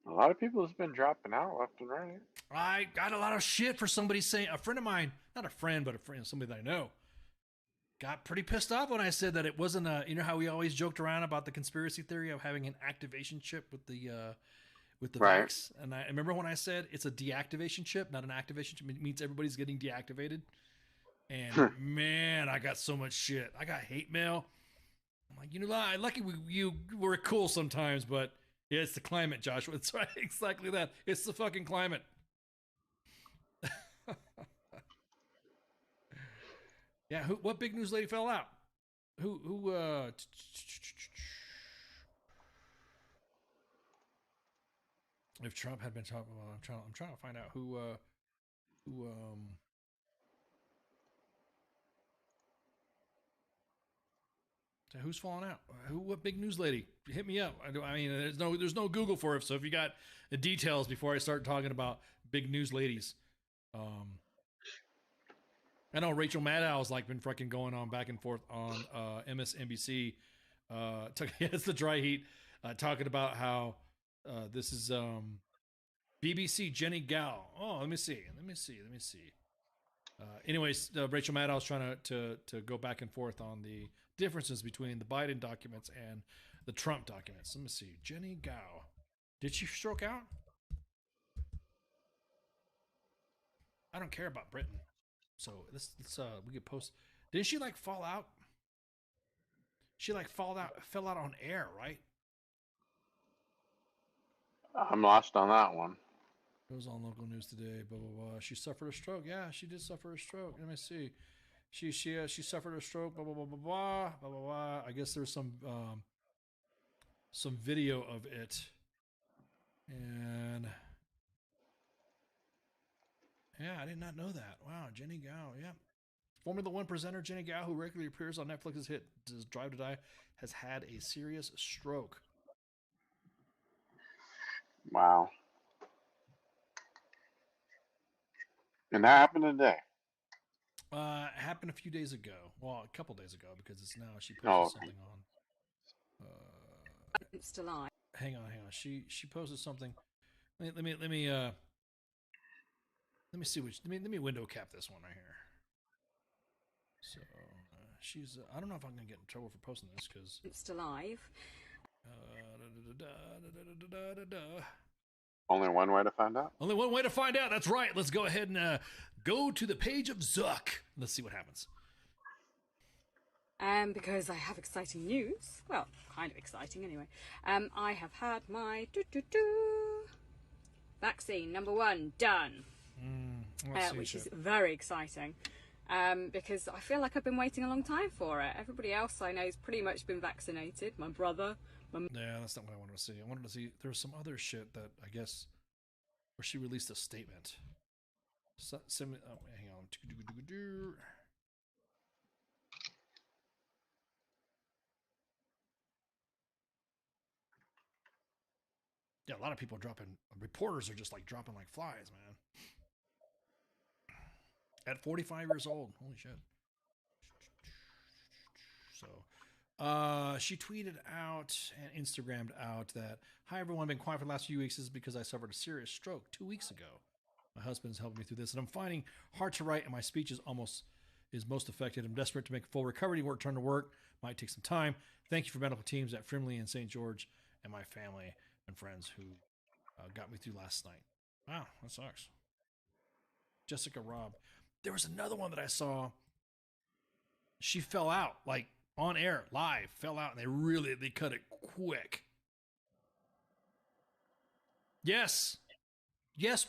A lot of people has been dropping out left and right. I got a lot of shit for somebody saying, a friend of mine, not a friend, but a friend, somebody that I know, got pretty pissed off when I said that it wasn't a, you know how we always joked around about the conspiracy theory of having an activation chip with the Right. vax. And I remember when I said it's a deactivation chip, not an activation chip. It means everybody's getting deactivated. And man, I got so much shit. I got hate mail. I'm like, you know, lucky you were cool sometimes, but yeah, it's the climate, Joshua. It's right, exactly that. It's the fucking climate. Yeah, what big news lady fell out? If Trump had been talking about, I'm trying to find out who's falling out. What big news lady? Hit me up. I mean, there's no Google for it. So if you got the details before I start talking about big news ladies, I know Rachel Maddow's like been fucking going on back and forth on MSNBC. It's the dry heat, talking about how this is BBC Jenny Gao. Oh, let me see. Anyways, Rachel Maddow's trying to go back and forth on the differences between the Biden documents and the Trump documents. Let me see. Jenny Gao. Did she stroke out? I don't care about Britain. So let's we could post. Didn't she like fall out? She like fell out on air, right? I'm lost on that one. It was on local news today. Blah blah blah. She suffered a stroke. Yeah, she did suffer a stroke. Let me see. She suffered a stroke. Blah blah blah blah blah blah blah blah. I guess there's some video of it, and yeah, I did not know that. Wow, Jenny Gao. Yeah, Formula One presenter Jenny Gao, who regularly appears on Netflix's hit Drive to Die, has had a serious stroke. Wow. And that happened today. It happened a few days ago. Well, a couple days ago, because it's now she posted something on. It's still live. Hang on. She posted something. Let me see which. Let me window cap this one right here. So she's. I don't know if I'm gonna get in trouble for posting this because it's still live. Only one way to find out. Only one way to find out. That's right. Let's go ahead and go to the page of Zuck. Let's see what happens. Because I have exciting news. Well, kind of exciting anyway. I have had my vaccine number 1 done. Which is very exciting. Because I feel like I've been waiting a long time for it. Everybody else I know has pretty much been vaccinated. My brother. Yeah, that's not what I wanted to see. I wanted to see there was some other shit that I guess where she released a statement. Hang on. Yeah, a lot of people reporters are just like dropping like flies, man. At 45 years old. Holy shit. So, she tweeted out and Instagrammed out that, "Hi everyone, I've been quiet for the last few weeks. This is because I suffered a serious stroke 2 weeks ago. My husband's helping me through this, and I'm finding hard to write, and my speech is most affected. I'm desperate to make a full recovery, return to work. Might take some time. Thank you for medical teams at Frimley and St. George and my family and friends who got me through last night." Wow, that sucks. Jessica Robb. There was another one that I saw. She fell out, like on air, live, fell out, and they cut it quick. Yes,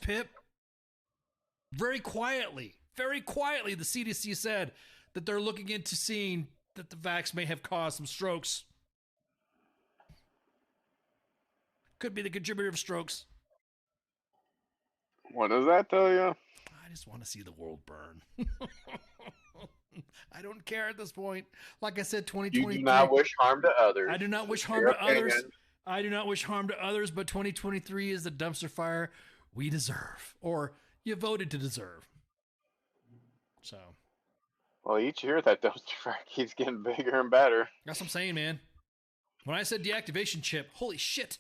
Pip. Very quietly, the CDC said that they're looking into seeing that the vax may have caused some strokes. Could be the contributor of strokes. What does that tell you? I just want to see the world burn. I don't care at this point. Like I said, 2023. You do not wish harm to others. I do not wish harm to others. I do not wish harm to others, but 2023 is the dumpster fire we deserve, or you voted to deserve. So. Well, each year that dumpster fire keeps getting bigger and better. That's what I'm saying, man. When I said deactivation chip, holy shit.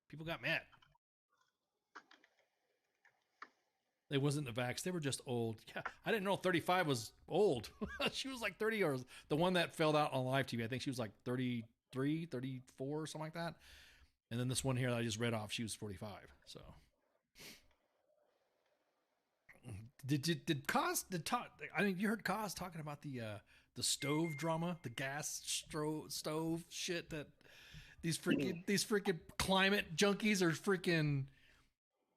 People got mad. They wasn't the vax. They were just old. Yeah, I didn't know 35 was old. She was like 30, or the one that fell out on live TV. I think she was like 33, 34, something like that. And then this one here that I just read off, she was 45. So did Kaz talk? I mean, you heard Kaz talking about the stove drama, the gas stove shit that these freaking climate junkies are freaking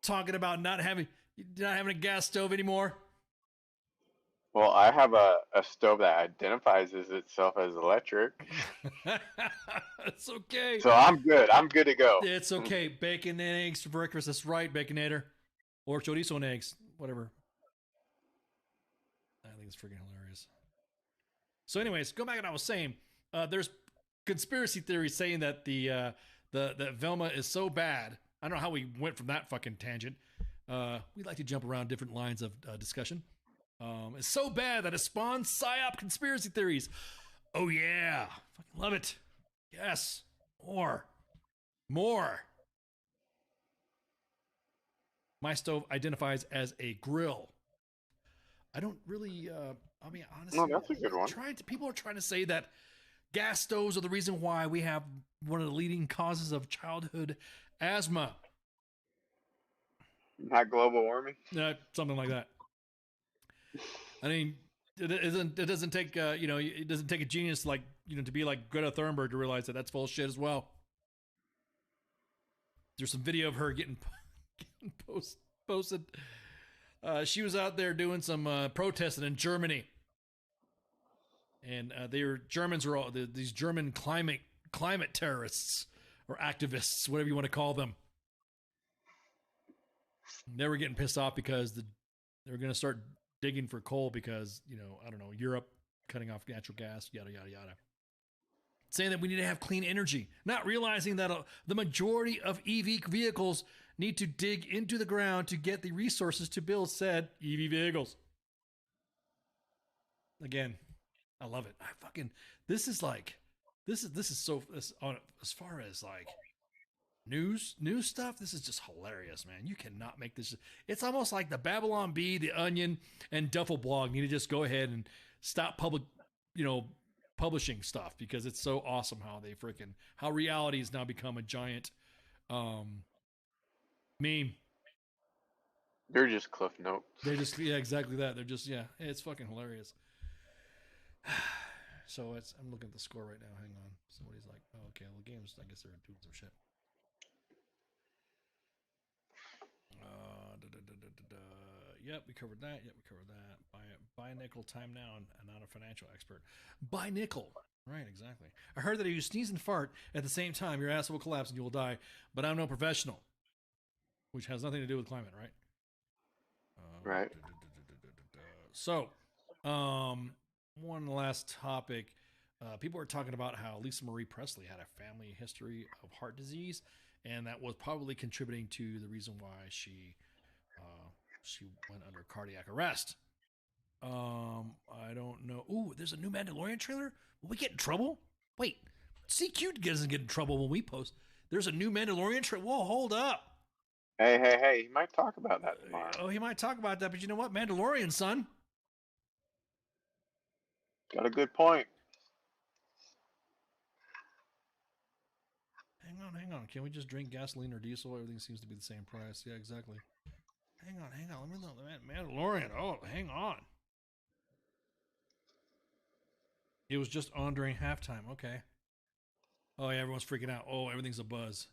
talking about not having a gas stove anymore. Well, I have a stove that identifies as itself as electric. It's okay. So I'm good. I'm good to go. It's okay. Bacon and eggs for breakfast. That's right, Baconator. Or chorizo and eggs. Whatever. I think it's freaking hilarious. So anyways, go back to what I was saying. There's conspiracy theories saying that that Velma is so bad. I don't know how we went from that fucking tangent. We like to jump around different lines of discussion. It's so bad that it spawns PSYOP conspiracy theories. Oh yeah. Fucking love it. Yes. More. My stove identifies as a grill. I don't really, I mean, honestly, no, that's a good one. People are trying to say that gas stoves are the reason why we have one of the leading causes of childhood asthma. Not global warming? Something like that. I mean, it doesn't take, it doesn't take a genius to be like Greta Thunberg to realize that that's full of shit as well. There's some video of her getting posted. She was out there doing some protesting in Germany, and Germans are all these German climate terrorists or activists, whatever you want to call them. They were getting pissed off because they were going to start digging for coal because, I don't know, Europe cutting off natural gas, yada, yada, yada. Saying that we need to have clean energy, not realizing that the majority of EV vehicles need to dig into the ground to get the resources to build said EV vehicles. Again, I love it. This is so, as far as like news stuff, this is just hilarious, man. You cannot make this. It's almost like the Babylon Bee, the Onion, and Duffel Blog need to just go ahead and stop publishing stuff, because it's so awesome how reality has now become a giant meme. They're just cliff notes. They're just, yeah, exactly that. They're just, yeah, it's fucking hilarious. So I'm looking at the score right now. Hang on. Somebody's like, oh, okay, well, the games, I guess they're doing some shit. Yep, we covered that. Buy nickel time now, and not a financial expert. Buy nickel. Right, exactly. I heard that if you sneeze and fart at the same time, your ass will collapse and you will die. But I'm no professional, which has nothing to do with climate, right? Right. So, one last topic. People are talking about how Lisa Marie Presley had a family history of heart disease, and that was probably contributing to the reason why she went under cardiac arrest. I don't know. Ooh, there's a new Mandalorian trailer. Will we get in trouble? Wait, CQ doesn't get in trouble when we post. There's a new Mandalorian trailer. Whoa, hold up. Hey, he might talk about that tomorrow. Oh, he might talk about that, but you know what? Mandalorian, son. Got a good point. Hang on. Can we just drink gasoline or diesel? Everything seems to be the same price. Yeah, exactly. Hang on. Let me look. Mandalorian. Oh, hang on. It was just on during halftime. Okay. Oh, yeah, everyone's freaking out. Oh, everything's a buzz.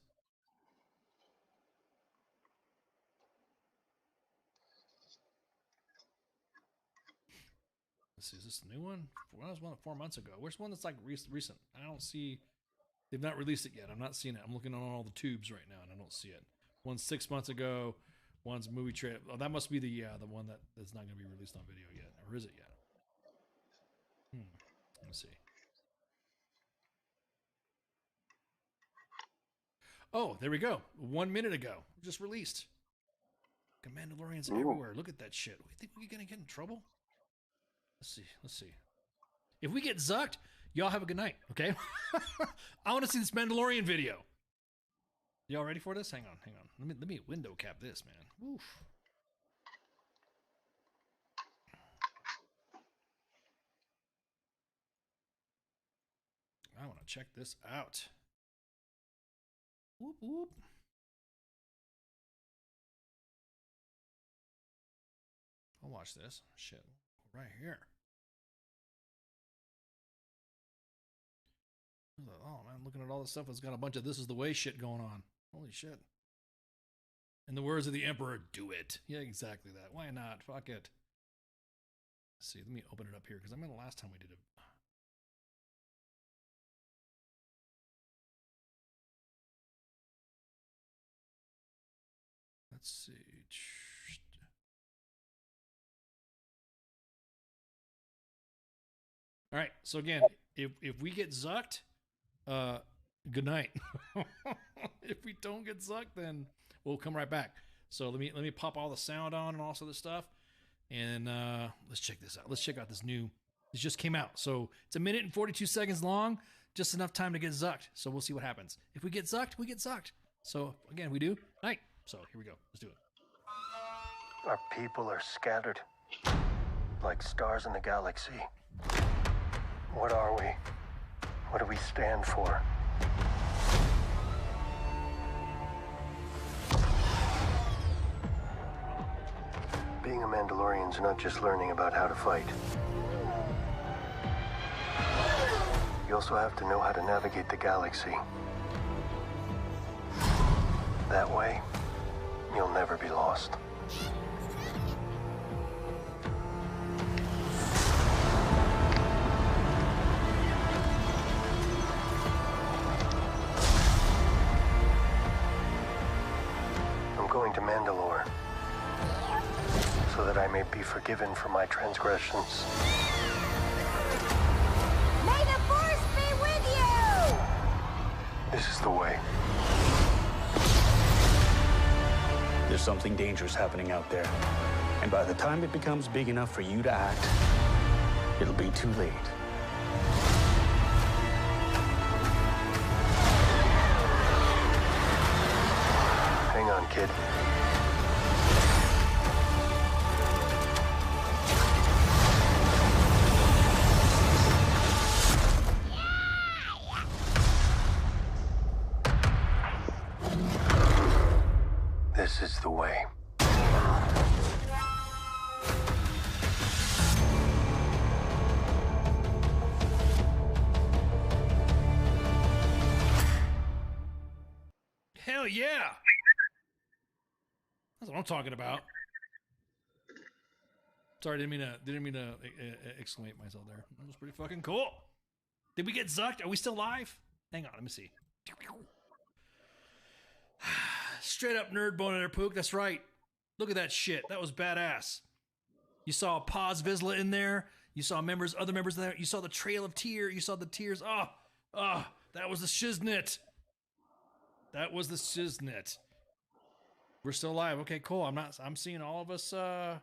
Let's see, is this the new one? Well, that was 4 months ago. Where's one that's like recent? I don't see. They've not released it yet. I'm not seeing it. I'm looking on all the tubes right now, and I don't see it. One's 6 months ago. One's movie trailer. Oh, that must be the one that's not going to be released on video yet, or is it yet? Let's see. Oh, there we go. 1 minute ago, just released. Mandalorians everywhere. Look at that shit. We think we're going to get in trouble? Let's see. If we get zucked, y'all have a good night, okay? I want to see this Mandalorian video. Y'all ready for this? Hang on. Let me window cap this, man. Oof. check this out. Whoop, whoop. I'll watch this. Shit. Right here. Oh, man. Looking at all this stuff, it's got a bunch of this is the way shit going on. Holy shit. In the words of the Emperor, do it. Yeah, exactly that. Why not? Fuck it. Let's see. Let me open it up here because I remember the last time we did it. Let's see. All right. So again, if we get zucked, good night. If we don't get zucked, then we'll come right back. So let me pop all the sound on and all this other stuff, and let's check this out. Let's check out this new. This just came out, so it's 1 minute and 42 seconds long. Just enough time to get zucked. So we'll see what happens. If we get zucked, we get zucked. So again, we do night. So here we go. Let's do it. Our people are scattered, like stars in the galaxy. What are we? What do we stand for? Being a Mandalorian's not just learning about how to fight. You also have to know how to navigate the galaxy. That way, you'll never be lost. I'm going to Mandalore so that I may be forgiven for my transgressions. May the Force be with you! This is the way. There's something dangerous happening out there. And by the time it becomes big enough for you to act, it'll be too late. Hang on, kid. This is the way. Hell yeah! That's what I'm talking about. Sorry, didn't mean to exclamate myself there. That was pretty fucking cool. Did we get zucked? Are we still live? Hang on, let me see. Straight up nerd bone in their pook. That's right. Look at that shit. That was badass. You saw Paz Vizsla in there. You saw other members in there. You saw the Trail of Tear. You saw the tears. Oh, that was the shiznit. That was the shiznit. We're still live. Okay, cool. I'm seeing all of us. We're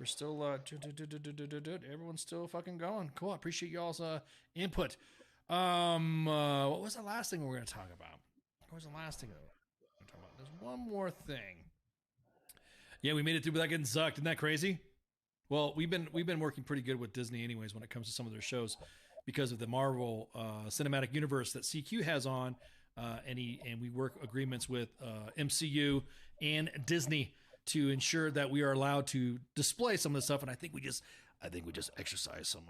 still, everyone's still fucking going. Cool. I appreciate y'all's input. What was the last thing we were going to talk about? What was the last thing we were going to talk about? There's one more thing. Yeah, we made it through without getting zucked. Isn't that crazy? Well, we've been working pretty good with Disney anyways when it comes to some of their shows because of the Marvel Cinematic Universe that CQ has on, and we work agreements with MCU and Disney to ensure that we are allowed to display some of the stuff. And I think we just exercise some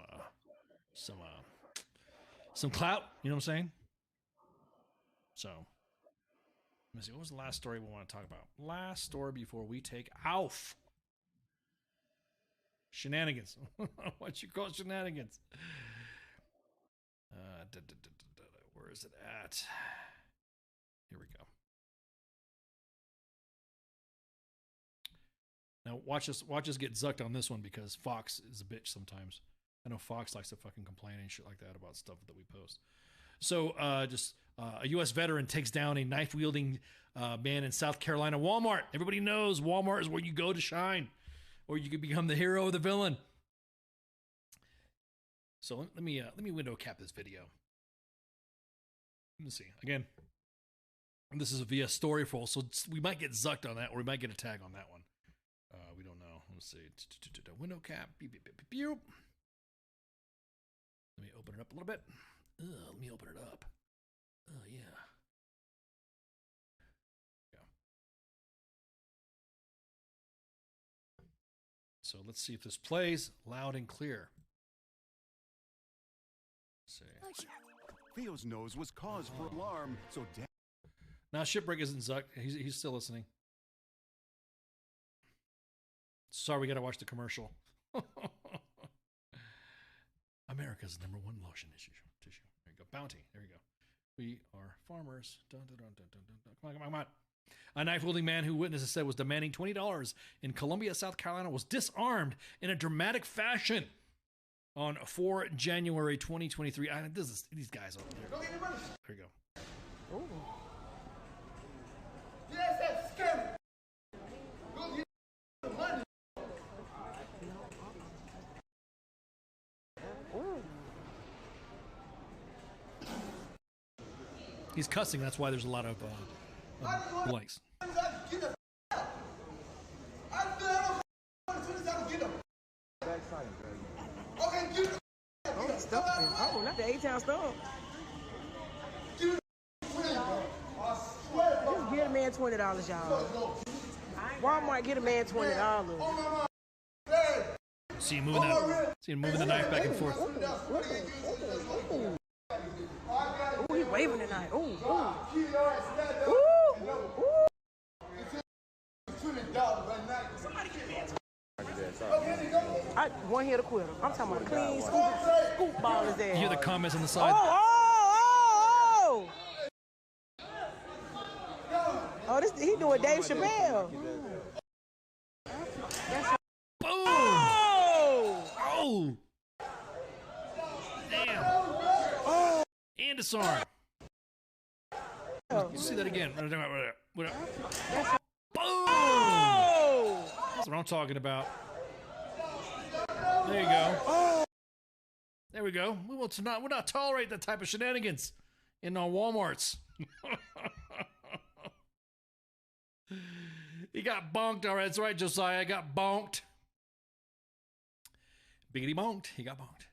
clout. You know what I'm saying? So, let me see. What was the last story we want to talk about? Last story before we take off. Shenanigans. What you call shenanigans? Where is it at? Here we go. Now watch us get zucked on this one because Fox is a bitch sometimes. I know Fox likes to fucking complain and shit like that about stuff that we post. So a U.S. veteran takes down a knife-wielding man in South Carolina Walmart. Everybody knows Walmart is where you go to shine, or you could become the hero or the villain. So let me window cap this video. Let me see again. This is via Storyful, so we might get zucked on that, or we might get a tag on that one. We don't know. Let's see. Window cap. Beep, beep, beep, beep, beep. Let me open it up a little bit. Let me open it up. Oh, yeah. So let's see if this plays loud and clear. Let's see. Theo's nose was cause for alarm, so now Shipwreck isn't Zuck. He's still listening. Sorry, we gotta watch the commercial. America's #1 lotion tissue. There you go. Bounty. There you go. We are farmers. Dun, dun, dun, dun, dun, dun. Come on, come on, come on. A knife-wielding man who witnesses said was demanding $20 in Columbia, South Carolina, was disarmed in a dramatic fashion on 4 January 2023. These guys over there. There you go. Ooh. Yes, that's scary. Go get the money. He's cussing. That's why there's a lot of blanks. Oh, not the A-Town Stomp. Just get a man $20, y'all. Walmart, get a man $20. See him moving that. See him moving the knife back and forth. Ooh, he's waving the knife. Ooh, ooh. One hit a quitter. I'm talking about clean scoop ball is there. You hear the comments on the side? Oh, this he doing Dave Chappelle. Boom! Oh! Damn! Oh! And disarm. You see that again? Boom! That's what I'm talking about. There you go. There we go. We will not tolerate that type of shenanigans in our Walmarts. He got bonked. All right, that's right, Josiah. Got bonked. Biggity bonked. He got bonked.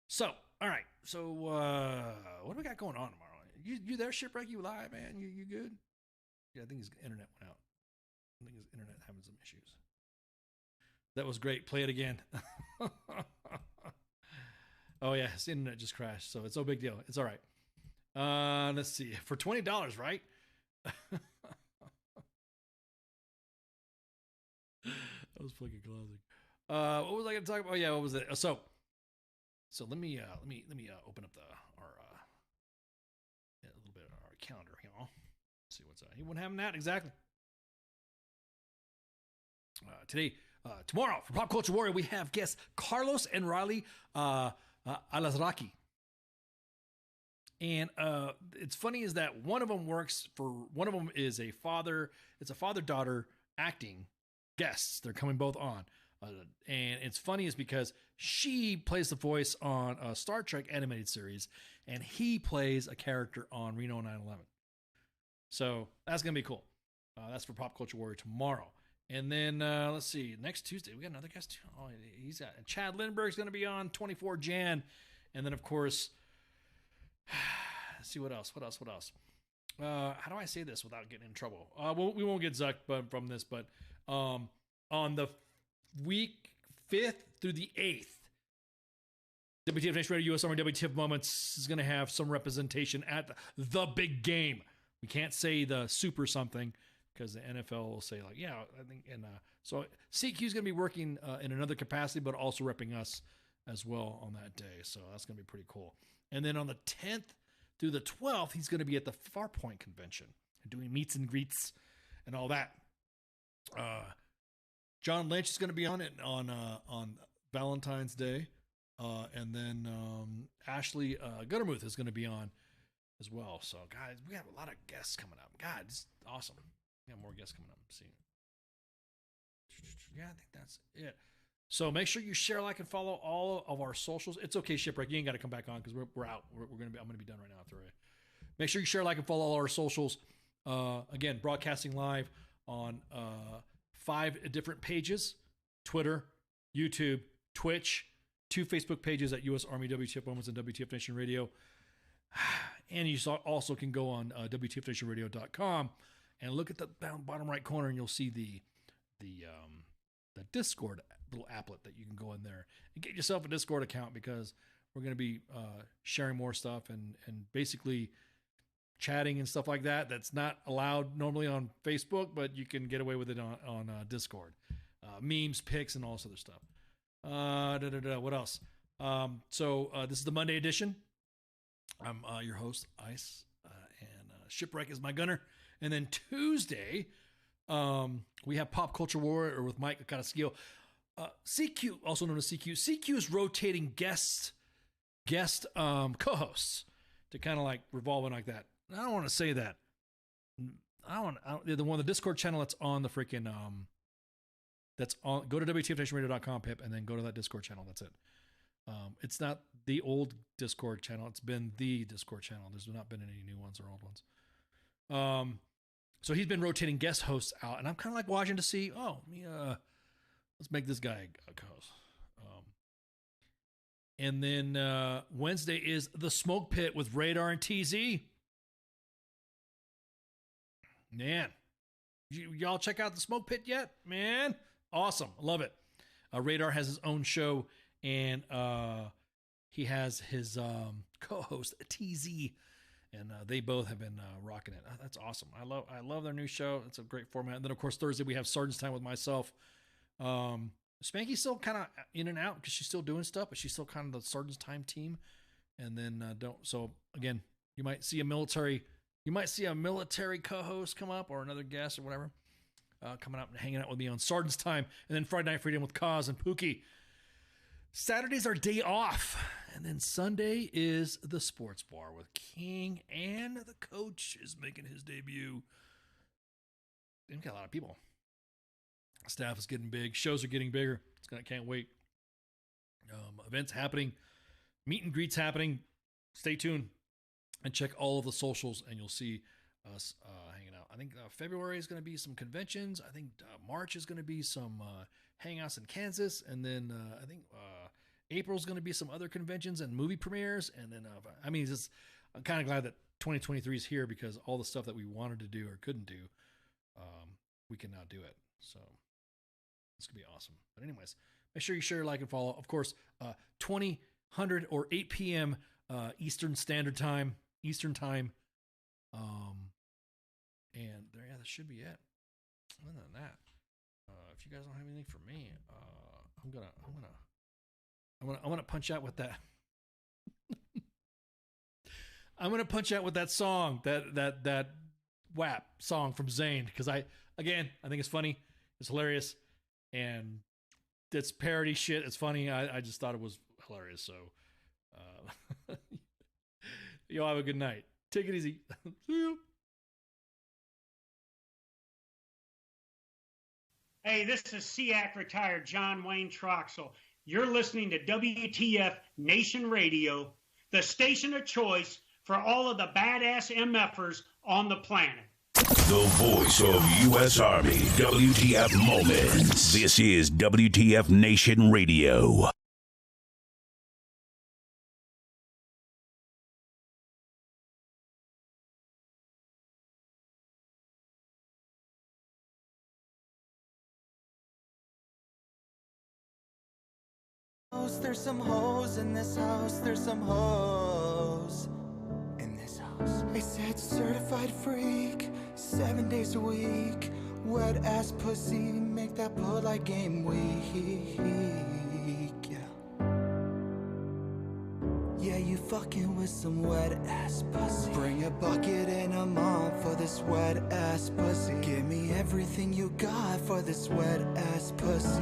So, all right. So, what do we got going on tomorrow? You there, Shipwreck? You live, man? You good? Yeah, I think his internet went out. I think his internet having some issues. That was great. Play it again. Oh, yeah. His internet just crashed, so it's no big deal. It's all right. Let's see. For $20, right? That was fucking classic. What was I going to talk about? Oh, yeah. What was it? So let me open up our a little bit of our calendar here. See what's he wouldn't have that exactly. Tomorrow for Pop Culture Warrior, we have guests Carlos and Riley Alazraki. And it's funny is that one of them is a father. It's a father-daughter acting guests. They're coming both on. And it's funny is because she plays the voice on a Star Trek animated series, and he plays a character on Reno 9/11. So that's going to be cool. That's for Pop Culture Warrior tomorrow. And then, let's see, next Tuesday, we got another guest. Oh, he's got Chad Lindbergh's going to be on 24 Jan. And then, of course, let's see what else. How do I say this without getting in trouble? We won't get zucked from this, but on the week 5th through the 8th, WTF Nation Radio US Army WTF Moments is going to have some representation at the big game. We can't say the super something, because the NFL will say, like, yeah, I think, and so CQ is going to be working in another capacity, but also repping us as well on that day. So that's going to be pretty cool. And then on the 10th through the 12th, he's going to be at the Farpoint Convention doing meets and greets and all that. John Lynch is going to be on it on Valentine's Day. And then Ashley Guttermuth is going to be on as well. So, guys, we have a lot of guests coming up. God, it's awesome. We have more guests coming up. See. Yeah, I think that's it. So make sure you share, like, and follow all of our socials. It's okay, Shipwreck. You ain't got to come back on because we're out. I'm gonna be done right now. Right. Make sure you share, like, and follow all our socials. Again, broadcasting live on 5 different pages: Twitter, YouTube, Twitch, 2 Facebook pages at U.S. Army WTF Moments and WTF Nation Radio. And you also can go on WTFNationRadio.com and look at the bottom right corner, and you'll see the Discord little applet that you can go in there and get yourself a Discord account, because we're going to be sharing more stuff and basically chatting and stuff like that. That's not allowed normally on Facebook, but you can get away with it on Discord. Memes, pics, and all this other stuff. What else? So this is the Monday edition. I'm your host, Ice, and Shipwreck is my gunner. And then Tuesday, we have Pop Culture Warrior with Mike Akataskio. CQ, also known as CQ. CQ is rotating guest co-hosts to kind of like revolving like that. I don't want to say that. They're the one, the Discord channel that's on the freaking that's on. Go to WTFNationRadio.com, Pip, and then go to that Discord channel. That's it. It's not the old Discord channel. It's been the Discord channel. There's not been any new ones or old ones. So he's been rotating guest hosts out, and I'm kind of like watching to see, let's make this guy a co-host. And then Wednesday is the Smoke Pit with Radar and TZ. Man, y'all check out the Smoke Pit yet? Man, awesome. I love it. Radar has his own show, and he has his co-host TZ, and they both have been rocking it. That's awesome. I love their new show. It's a great format. And then of course Thursday we have Sergeant's Time with myself. Spanky's still kind of in and out because she's still doing stuff, but she's still kind of the Sergeant's Time team. And then so again, you might see a military co-host come up, or another guest or whatever, coming up and hanging out with me on Sergeant's Time. And then Friday Night Freedom with Kaz and Pookie. Saturday's our day off. And then Sunday is the Sports Bar with King, and the Coach is making his debut. They've got a lot of people. Staff is getting big. Shows are getting bigger. Can't wait. Events happening. Meet and greets happening. Stay tuned and check all of the socials, and you'll see us hanging out. I think February is going to be some conventions. I think March is going to be some hangouts in Kansas. And then I think April is going to be some other conventions and movie premieres. And then, I'm kind of glad that 2023 is here, because all the stuff that we wanted to do or couldn't do, we can now do it. So it's going to be awesome. But anyways, make sure you share, like, and follow. Of course, 2000 or 8 p.m. Eastern Standard Time. And there, that should be it. Other than that, if you guys don't have anything for me, I'm gonna punch out with that. I'm gonna punch out with that song, that WAP song from Zayn, because I think it's funny, it's hilarious, and it's parody shit. It's funny. I just thought it was hilarious. So, y'all have a good night. Take it easy. See you. Hey, this is SEAC retired John Wayne Troxel. You're listening to WTF Nation Radio, the station of choice for all of the badass MFers on the planet. The voice of U.S. Army, WTF Moments. This is WTF Nation Radio. There's some hoes in this house, there's some hoes in this house. I said certified freak, 7 days a week. Wet ass pussy, make that pull like game week. Yeah, you fucking with some wet ass pussy. Bring a bucket and a mop for this wet ass pussy. Give me everything you got for this wet ass pussy.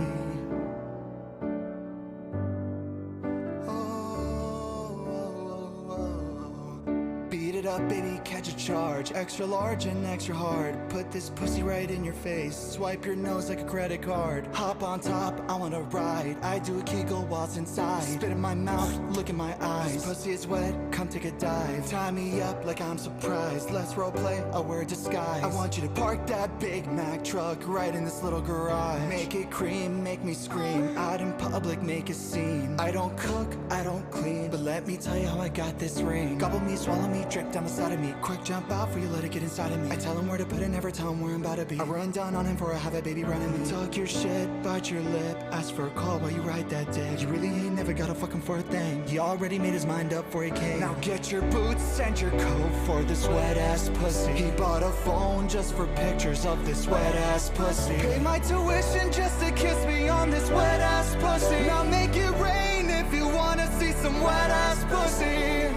up, baby, catch a charge. Extra large and extra hard. Put this pussy right in your face. Swipe your nose like a credit card. Hop on top, I wanna ride. I do a Kegel whilst inside. Spit in my mouth, look in my eyes. This pussy is wet, come take a dive. Tie me up like I'm surprised. Let's roleplay, I'll wear a disguise. I want you to park that Big Mac truck right in this little garage. Make it cream, make me scream. Out in public, make a scene. I don't cook, I don't clean, but let me tell you how I got this ring. Gobble me, swallow me, drip down the side of me. Quick jump out for you, let it get inside of me. I tell him where to put it, never tell him where I'm about to be. I run down on him for I have a baby running me. Talk your shit, bite your lip. Ask for a call while you ride that dick. You really ain't never got a fucking for a thing. He already made his mind up before he came. Now get your boots and your coat for this wet ass pussy. He bought a phone just for pictures of this wet ass pussy. Pay my tuition just to kiss me on this wet ass pussy. Now make it rain if you wanna see some wet ass pussy.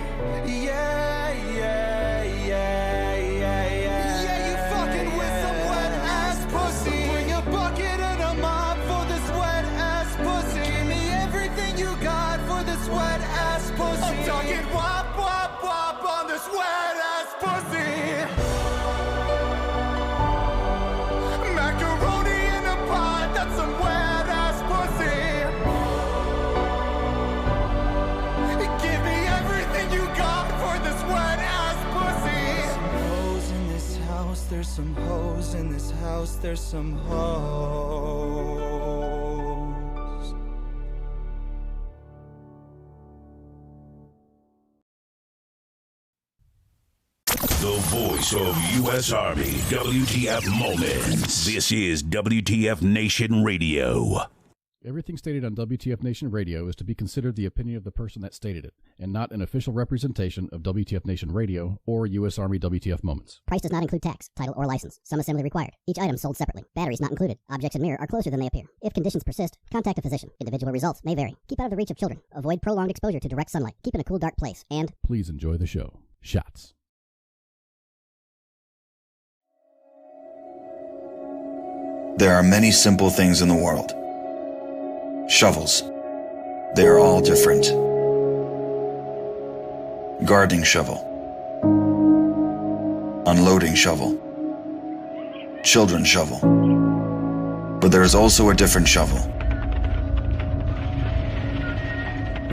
Yeah, yeah, yeah, yeah, yeah. Yeah, you fucking with some wet ass pussy. Bring a bucket and a mop for this wet ass pussy. Give me everything you got for this wet ass pussy. I'm talking wop, wop, wop on this wet ass pussy. Macaroni in a pot, that's some wet ass pussy. Give me everything you got for this wet ass pussy. There's some hoes in this house, there's some hoes. The voice of U.S. Army, WTF Moments. This is WTF Nation Radio. Everything stated on WTF Nation Radio is to be considered the opinion of the person that stated it, and not an official representation of WTF Nation Radio or U.S. Army WTF Moments. Price does not include tax, title, or license. Some assembly required. Each item sold separately. Batteries not included. Objects in mirror are closer than they appear. If conditions persist, contact a physician. Individual results may vary. Keep out of the reach of children. Avoid prolonged exposure to direct sunlight. Keep in a cool, dark place. And please enjoy the show. Shots. There are many simple things in the world. Shovels. They are all different. Gardening shovel. Unloading shovel. Children's shovel. But there is also a different shovel.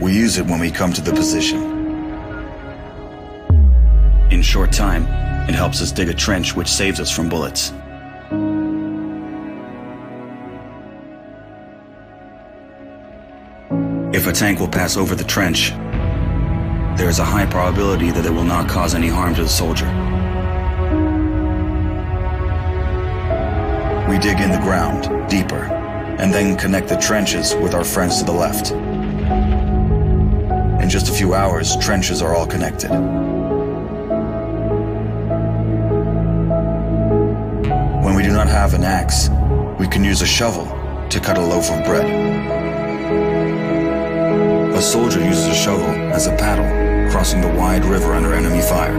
We use it when we come to the position. In short time, it helps us dig a trench which saves us from bullets. If a tank will pass over the trench, there is a high probability that it will not cause any harm to the soldier. We dig in the ground, deeper, and then connect the trenches with our friends to the left. In just a few hours, trenches are all connected. When we do not have an axe, we can use a shovel to cut a loaf of bread. A soldier uses a shovel as a paddle, crossing the wide river under enemy fire.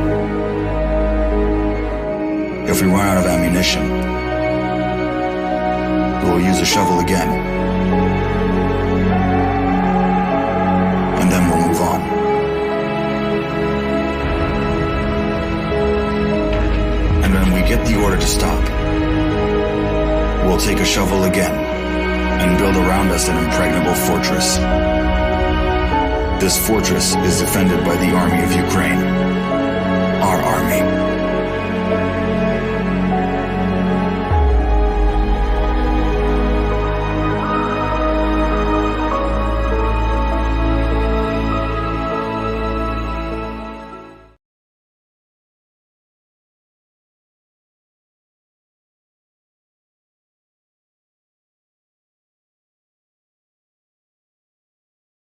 If we run out of ammunition, we will use a shovel again. And then we'll move on. And when we get the order to stop, we'll take a shovel again and build around us an impregnable fortress. This fortress is defended by the army of Ukraine, our army.